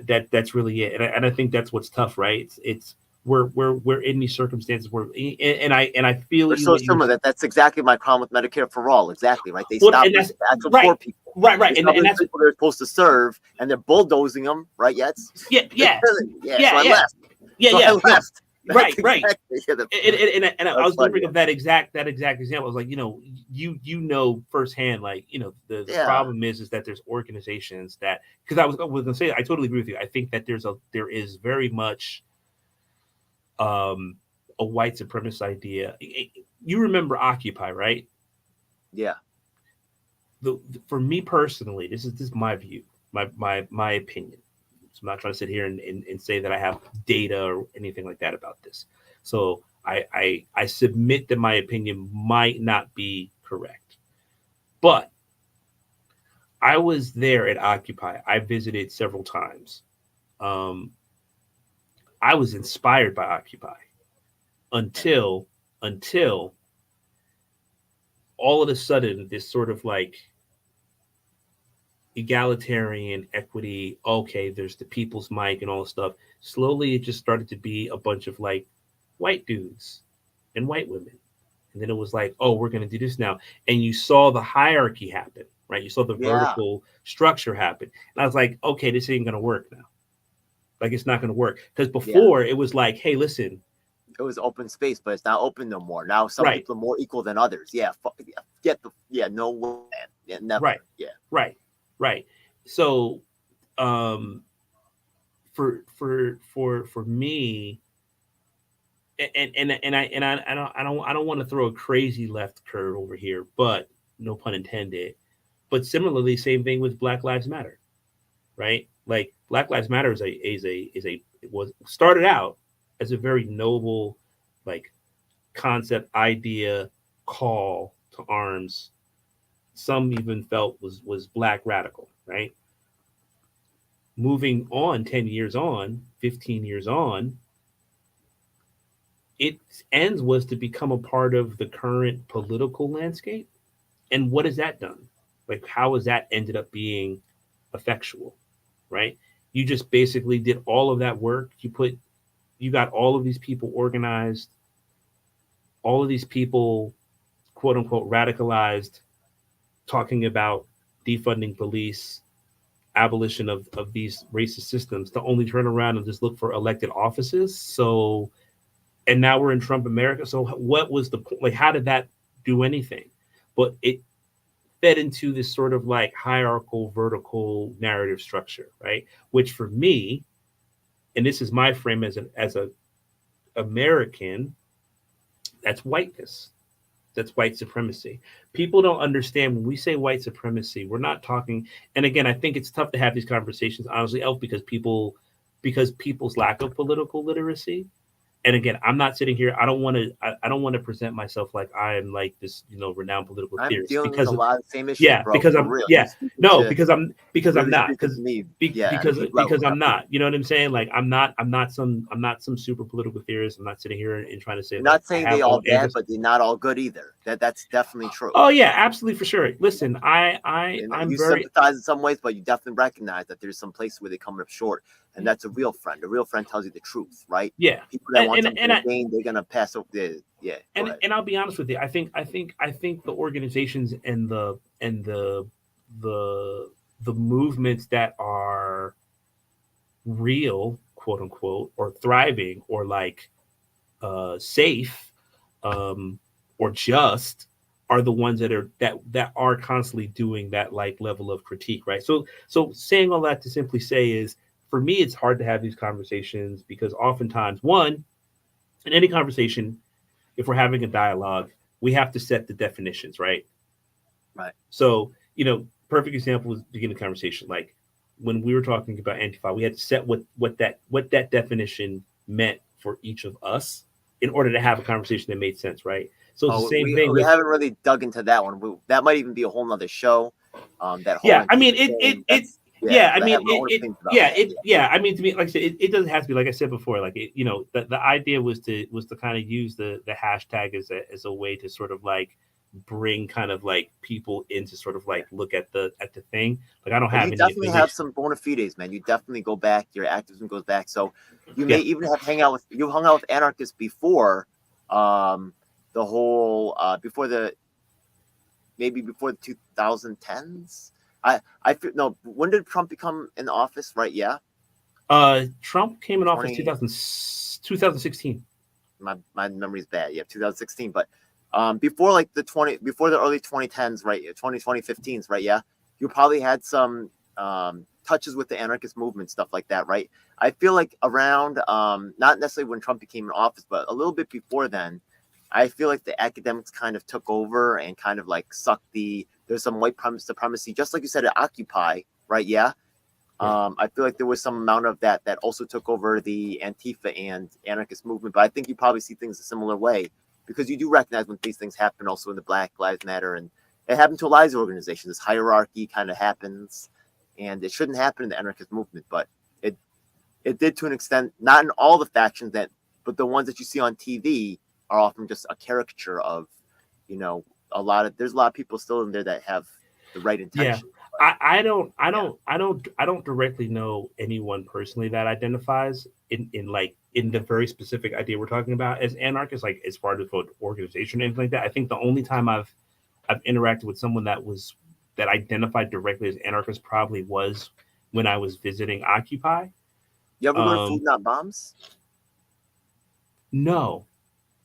[SPEAKER 2] That's really it, and I think that's what's tough, right? It's we're in these circumstances where, and I feel
[SPEAKER 1] We're
[SPEAKER 2] you
[SPEAKER 1] so
[SPEAKER 2] what you're.
[SPEAKER 1] similar that that's exactly my problem with Medicare for all. Exactly, right? They
[SPEAKER 2] Well,
[SPEAKER 1] stop
[SPEAKER 2] and
[SPEAKER 1] the
[SPEAKER 2] that's
[SPEAKER 1] actual poor
[SPEAKER 2] right,
[SPEAKER 1] people.
[SPEAKER 2] right,
[SPEAKER 1] They
[SPEAKER 2] and
[SPEAKER 1] stop the
[SPEAKER 2] that's
[SPEAKER 1] people they're supposed to serve, and they're bulldozing them, right? Yeah,
[SPEAKER 2] yeah, yeah,
[SPEAKER 1] yeah. So
[SPEAKER 2] yeah,
[SPEAKER 1] I
[SPEAKER 2] yeah,
[SPEAKER 1] left.
[SPEAKER 2] yeah,
[SPEAKER 1] So I
[SPEAKER 2] yeah. No,
[SPEAKER 1] left. That's
[SPEAKER 2] right, right.
[SPEAKER 1] exactly
[SPEAKER 2] And I
[SPEAKER 1] that's
[SPEAKER 2] was going to
[SPEAKER 1] funny.
[SPEAKER 2] bring up that exact example. I was like, you know firsthand, like, the
[SPEAKER 1] Yeah,
[SPEAKER 2] problem is that there's organizations that, because I was going to say, I totally agree with you. I think that there is very much um a white supremacist idea. You remember Occupy, right?
[SPEAKER 1] yeah.
[SPEAKER 2] For me personally, this is my view, my opinion. So I'm not trying to sit here and say that I have data or anything like that about this. So I submit that my opinion might not be correct. But I was there at Occupy. I visited several times. Um, I was inspired by Occupy
[SPEAKER 1] Okay.
[SPEAKER 2] until all of a sudden this sort of like egalitarian equity, okay, there's the people's mic and all this stuff. Slowly it just started to be a bunch of like white dudes and white women. And then it was like, oh, we're going to do this now. And you saw the hierarchy happen, right? You saw the vertical structure happen. And I was like, okay, this ain't going to work now. Like, it's not going to work. Because before it was like, hey, listen.
[SPEAKER 1] It was open space, but it's not open no more. Now some people are more equal than others. No way. Yeah, never.
[SPEAKER 2] Right.
[SPEAKER 1] Yeah.
[SPEAKER 2] Right. So for me, and I don't want to throw a crazy left curve over here, but no pun intended. But similarly, same thing with Black Lives Matter, right? Like Black Lives Matter it was started out as a very noble, like concept, idea, call to arms. Some even felt was Black radical, right? Moving on 10 years on, 15 years on, its ends was to become a part of the current political landscape. And what has that done? Like, how has that ended up being effectual, right? You just basically did all of that work. You got all of these people organized, all of these people, quote unquote, radicalized, talking about defunding police, abolition of these racist systems, to only turn around and just look for elected offices. So, and now we're in Trump America. So what was the point? Like, how did that do anything? But it fed into this sort of like hierarchical, vertical narrative structure, right? Which for me, and this is my frame as a American, that's whiteness. That's white supremacy. People don't understand when we say white supremacy, we're not talking. And again, I think it's tough to have these conversations, honestly, Elf, because people's lack of political literacy. And again, I'm not sitting here. I don't want to present myself like I am like this, renowned political theorist.
[SPEAKER 1] I'm dealing
[SPEAKER 2] because
[SPEAKER 1] with a lot of the same issues,
[SPEAKER 2] yeah,
[SPEAKER 1] bro.
[SPEAKER 2] because I'm
[SPEAKER 1] real.
[SPEAKER 2] yeah, no,
[SPEAKER 1] to,
[SPEAKER 2] because I'm
[SPEAKER 1] really
[SPEAKER 2] not because I'm not. You know what I'm saying? Like I'm not some super political theorist. I'm not sitting here and trying to say.
[SPEAKER 1] I'm not saying they all bad,
[SPEAKER 2] answers.
[SPEAKER 1] but they're not all good either. That's definitely true.
[SPEAKER 2] Oh yeah, absolutely for sure. Listen, I'm
[SPEAKER 1] you
[SPEAKER 2] very
[SPEAKER 1] sympathize in some ways, but you definitely recognize that there's some places where they come up short, and that's a real friend. A real friend tells you the truth, right?
[SPEAKER 2] Yeah.
[SPEAKER 1] People that want something to gain, they're gonna pass over the
[SPEAKER 2] And I'll be honest with you. I think the organizations and the movements that are real, quote unquote, or thriving, or like safe, or just, are the ones that are constantly doing that like level of critique, right? So saying all that to simply say is, for me, it's hard to have these conversations because oftentimes, one, in any conversation, if we're having a dialogue, we have to set the definitions, right?
[SPEAKER 1] Right.
[SPEAKER 2] So, perfect example was beginning the conversation. Like when we were talking about Antifa, we had to set what that definition meant for each of us in order to have a conversation that made sense, right? So it's the same thing.
[SPEAKER 1] We haven't really dug into that one. That might even be a whole nother show. That whole
[SPEAKER 2] I mean, I mean, to me, like I said, it doesn't have to be, like I said before, like the idea was to kind of use the hashtag as a way to sort of like bring kind of like people into sort of like look at the thing. Like I don't have.
[SPEAKER 1] You definitely have some bona fides, man. You definitely go back. Your activism goes back. So you may even have hung out with anarchists before, the whole before the 2010s. I feel no. When did Trump become in office? Right? Yeah.
[SPEAKER 2] Trump came in office 2016.
[SPEAKER 1] My memory's bad. Yeah, 2016. But before like before the early 2010s, right? 2015s, right? Yeah. You probably had some touches with the anarchist movement, stuff like that, right? I feel like around not necessarily when Trump became in office, but a little bit before then, I feel like the academics kind of took over and kind of like sucked there's some white supremacy, just like you said at Occupy, right? Yeah. I feel like there was some amount of that also took over the Antifa and anarchist movement, but I think you probably see things a similar way because you do recognize when these things happen also in the Black Lives Matter, and it happened to a lot of organizations. This hierarchy kind of happens, and it shouldn't happen in the anarchist movement, but it did to an extent, not in all the factions but the ones that you see on TV are often just a caricature of there's a lot of people still in there that have the right intention.
[SPEAKER 2] I don't directly know anyone personally that identifies in the very specific idea we're talking about as anarchist, like as part of an organization or anything like that. I think the only time I've interacted with someone that identified directly as anarchist probably was when I was visiting Occupy.
[SPEAKER 1] You ever go to Food Not Bombs?
[SPEAKER 2] No.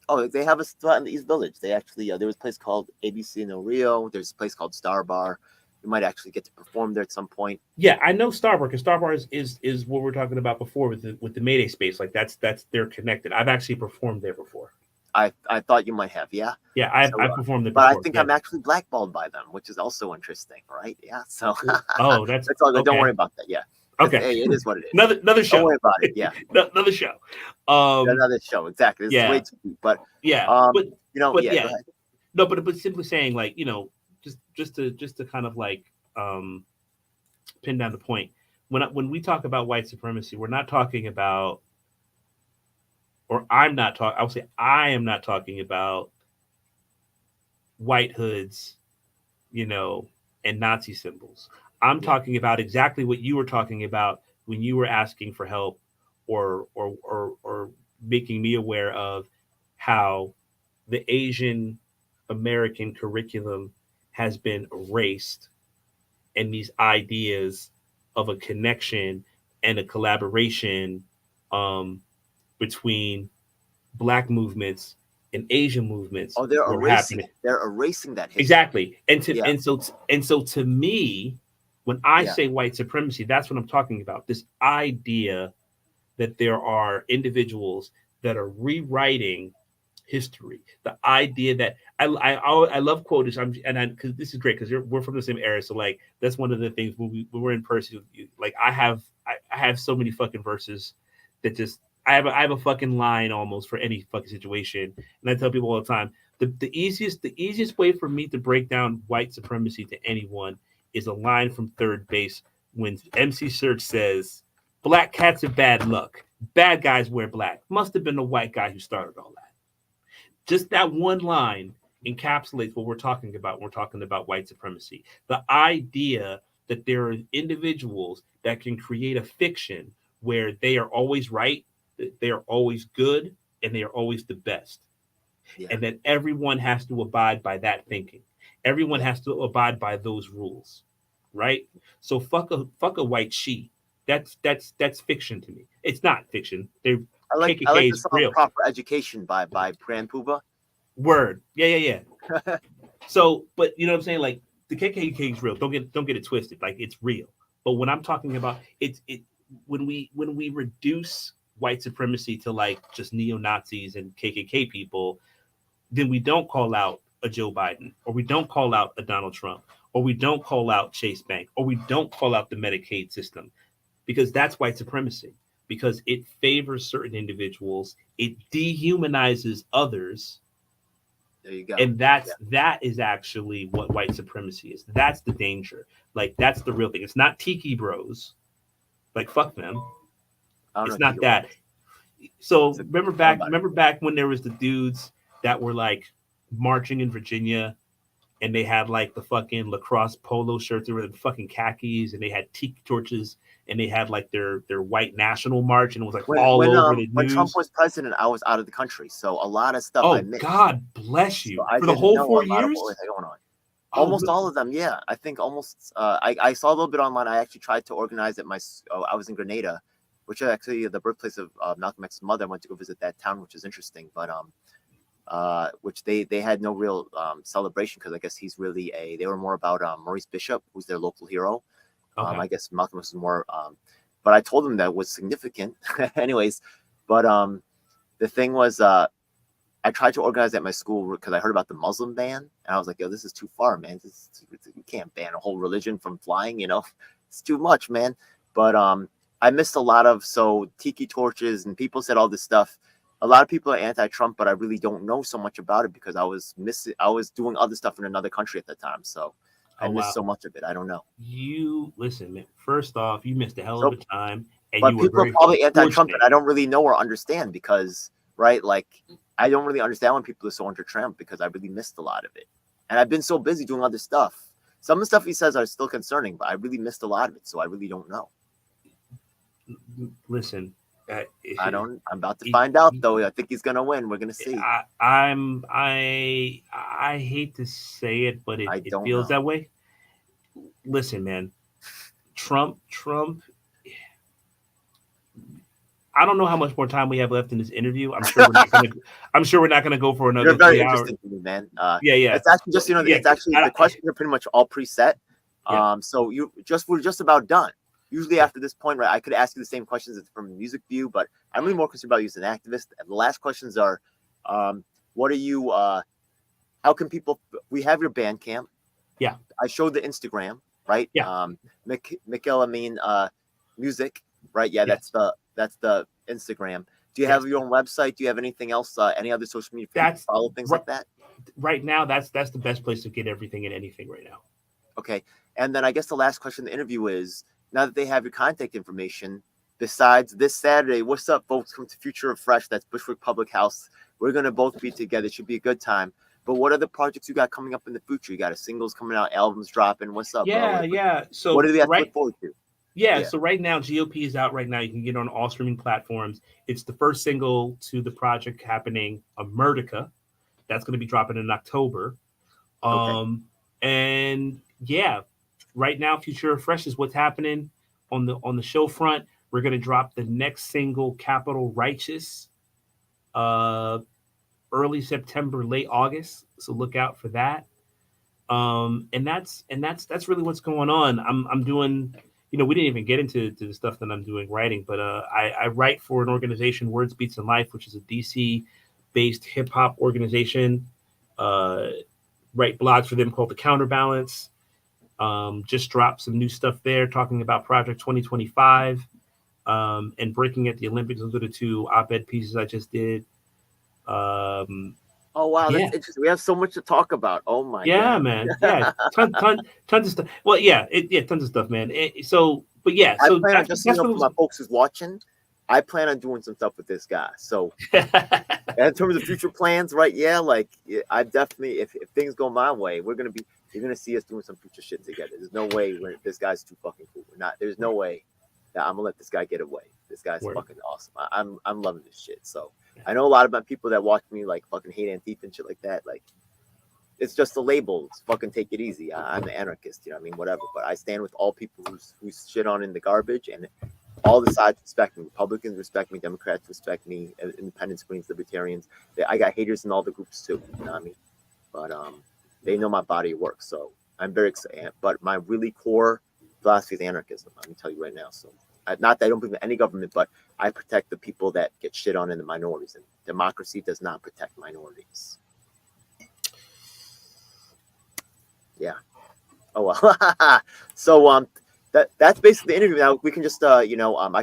[SPEAKER 1] Oh, they have a spot in the East Village. They actually there was a place called ABC in El Rio. There's a place called Star Bar. You might actually get to perform there at some point.
[SPEAKER 2] Yeah, I know Star Bar, because Star Bar is what we're talking about before with the Mayday space. Like that's they're connected. I've actually performed there before.
[SPEAKER 1] I thought you might have, yeah.
[SPEAKER 2] Yeah, I've performed there
[SPEAKER 1] but
[SPEAKER 2] before.
[SPEAKER 1] I think
[SPEAKER 2] yeah.
[SPEAKER 1] I'm actually blackballed by them, which is also interesting, right? Yeah. So
[SPEAKER 2] oh, that's
[SPEAKER 1] all good.
[SPEAKER 2] Okay.
[SPEAKER 1] Don't worry about that. Yeah.
[SPEAKER 2] Okay.
[SPEAKER 1] Hey, it is what it is.
[SPEAKER 2] Another show.
[SPEAKER 1] Don't worry about it. Yeah.
[SPEAKER 2] Another show.
[SPEAKER 1] Another show. Exactly. This is way too deep. But
[SPEAKER 2] but
[SPEAKER 1] go ahead.
[SPEAKER 2] No, but simply saying, like, just to kind of like pin down the point. When we talk about white supremacy, we're not talking about, or I am not talking about white hoods, and Nazi symbols. I'm talking about exactly what you were talking about when you were asking for help or making me aware of how the Asian American curriculum has been erased, and these ideas of a connection and a collaboration between Black movements and Asian movements.
[SPEAKER 1] Oh, they're erasing it. They're erasing that history.
[SPEAKER 2] Exactly. And so to me, when I say white supremacy, that's what I'm talking about. This idea that there are individuals that are rewriting history. The idea that I love quotes. Because this is great, because we're from the same era. So like that's one of the things when we're in person. Like I have so many fucking verses that just I have a fucking line almost for any fucking situation. And I tell people all the time, the easiest way for me to break down white supremacy to anyone is a line from Third Base when MC Serch says, "Black cats have bad luck. Bad guys wear black. Must have been the white guy who started all that." Just that one line encapsulates what we're talking about when we're talking about white supremacy. The idea that there are individuals that can create a fiction where they are always right, that they are always good, and they are always the best. Yeah. And that everyone has to abide by that thinking. Everyone has to abide by those rules, right? So fuck a white she. That's fiction to me. It's not fiction.
[SPEAKER 1] I like the song real. Proper Education by Pran Puba.
[SPEAKER 2] Word. Yeah. So, but you know what I'm saying? Like the KKK is real. Don't get it twisted. Like it's real. But when I'm talking about when we reduce white supremacy to like just neo-Nazis and KKK people, then we don't call out a Joe Biden, or we don't call out a Donald Trump, or we don't call out Chase Bank, or we don't call out the Medicaid system, because that's white supremacy, because it favors certain individuals, it dehumanizes others.
[SPEAKER 1] There you go.
[SPEAKER 2] And that is actually what white supremacy is. That's the danger. Like that's the real thing. It's not Tiki Bros. Like fuck them. It's not that. So remember back when there was the dudes that were like marching in Virginia, and they had like the fucking lacrosse polo shirts, they were in fucking khakis, and they had tiki torches, and they had like their white national march, and it was like over the news.
[SPEAKER 1] When Trump was president, I was out of the country, so a lot of stuff I missed.
[SPEAKER 2] God bless you. So for the whole 4 years?
[SPEAKER 1] Going on. Almost all of them, yeah. I think almost. I saw a little bit online. I actually tried to organize it. I was in Grenada, which is actually the birthplace of Malcolm X's mother. I went to go visit that town, which is interesting, but which they had no real celebration, because I guess he's really they were more about Maurice Bishop, who's their local hero. Okay. I guess Malcolm was more, but I told them that was significant anyways. But the thing was, I tried to organize at my school because I heard about the Muslim ban, and I was like, yo, this is too far, man. You can't ban a whole religion from flying, it's too much, man. But I missed a lot of, tiki torches, and people said all this stuff. A lot of people are anti-Trump, but I really don't know so much about it because I was doing other stuff in another country at the time. So I missed so much of it. I don't know.
[SPEAKER 2] You listen, man. First off, you missed a hell of a time. And
[SPEAKER 1] but people are probably anti-Trump, and I don't really know or understand because, right? Like, I don't really understand when people are so anti-Trump because I really missed a lot of it. And I've been so busy doing other stuff. Some of the stuff he says are still concerning, but I really missed a lot of it, so I really don't know.
[SPEAKER 2] Listen,
[SPEAKER 1] I'm about to find out though. I think he's gonna win. We're gonna see.
[SPEAKER 2] I hate to say it, but it feels that way. Listen, man, Trump. I don't know how much more time we have left in this interview. I'm sure we're not gonna go for another.
[SPEAKER 1] You're very
[SPEAKER 2] 3 hours.
[SPEAKER 1] interesting to me, man.
[SPEAKER 2] Yeah.
[SPEAKER 1] It's actually just it's actually the questions are pretty much all preset.
[SPEAKER 2] Yeah.
[SPEAKER 1] So we're just about done. Usually after this point, right, I could ask you the same questions from a music view, but I'm really more concerned about you as an activist. And the last questions are, what are you? How can people? We have your Bandcamp.
[SPEAKER 2] Yeah.
[SPEAKER 1] I showed the Instagram, right?
[SPEAKER 2] Yeah.
[SPEAKER 1] Mikal Amin music, right? Yeah, that's the Instagram. Do you have your own website? Do you have anything else? Any other social media?
[SPEAKER 2] That's
[SPEAKER 1] follow things like that.
[SPEAKER 2] Right now, that's the best place to get everything and anything right now.
[SPEAKER 1] Okay, and then I guess the last question in the interview is, now that they have your contact information, besides this Saturday, what's up, folks? Come to Future of Fresh. That's Bushwick Public House. We're gonna both be together. It should be a good time. But what other projects you got coming up in the future? You got a singles coming out, albums dropping. What's up?
[SPEAKER 2] Yeah,
[SPEAKER 1] bro?
[SPEAKER 2] So
[SPEAKER 1] what do we have to look forward to?
[SPEAKER 2] Yeah, so right now GOP is out right now. You can get it on all streaming platforms. It's the first single to the project happening, America. That's going to be dropping in October. And yeah, right now Future Fresh is what's happening on the show front. We're going to drop the next single, Capital Righteous, early September, late August. So look out for that. And that's really what's going on. I'm doing, we didn't even get into the stuff that I'm doing writing, but I write for an organization, Words, Beats, and Life, which is a DC-based hip-hop organization. Write blogs for them called The Counterbalance. Just dropped some new stuff there talking about Project 2025 and breaking at the Olympics. Those are the 2 op-ed pieces I just did.
[SPEAKER 1] Oh wow, that's interesting. We have so much to talk about. Oh my
[SPEAKER 2] God. Man. Yeah, tons of stuff. Well, tons of stuff, man. So
[SPEAKER 1] I plan on just for my folks who's watching. I plan on doing some stuff with this guy. So, in terms of future plans, right? Yeah, I definitely, if things go my way, you're gonna see us doing some future shit together. There's no way this guy's too fucking cool. There's no way that I'm gonna let this guy get away. This guy's fucking awesome. I'm loving this shit. So. I know a lot of my people that watch me fucking hate Antifa and shit like that. It's just a label. It's fucking take it easy. I'm an anarchist, whatever. But I stand with all people who's shit on in the garbage, and all the sides respect me. Republicans respect me. Democrats respect me. Independents, Queens, Libertarians. I got haters in all the groups too. You know what I mean? But they know my body of work, so I'm very excited. But my really core philosophy is anarchism. I'm gonna tell you right now. So. Not that I don't believe in any government, but I protect the people that get shit on in the minorities, and democracy does not protect minorities. Yeah. Oh well. So that's basically the interview. Now we can just I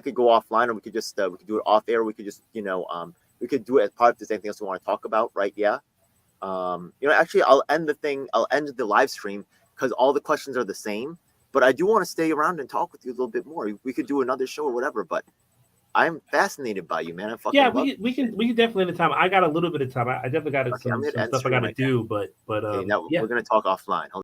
[SPEAKER 1] could go offline, or we could just we could do it off air. We could just we could do it as part of this. Anything else we want to talk about, right? Yeah. Actually, I'll end the live stream because all the questions are the same. But I do want to stay around and talk with you a little bit more. We could do another show or whatever. But I'm fascinated by you, man.
[SPEAKER 2] We can definitely have time. I got a little bit of time. I definitely got some stuff I got to do. But
[SPEAKER 1] we're gonna talk offline.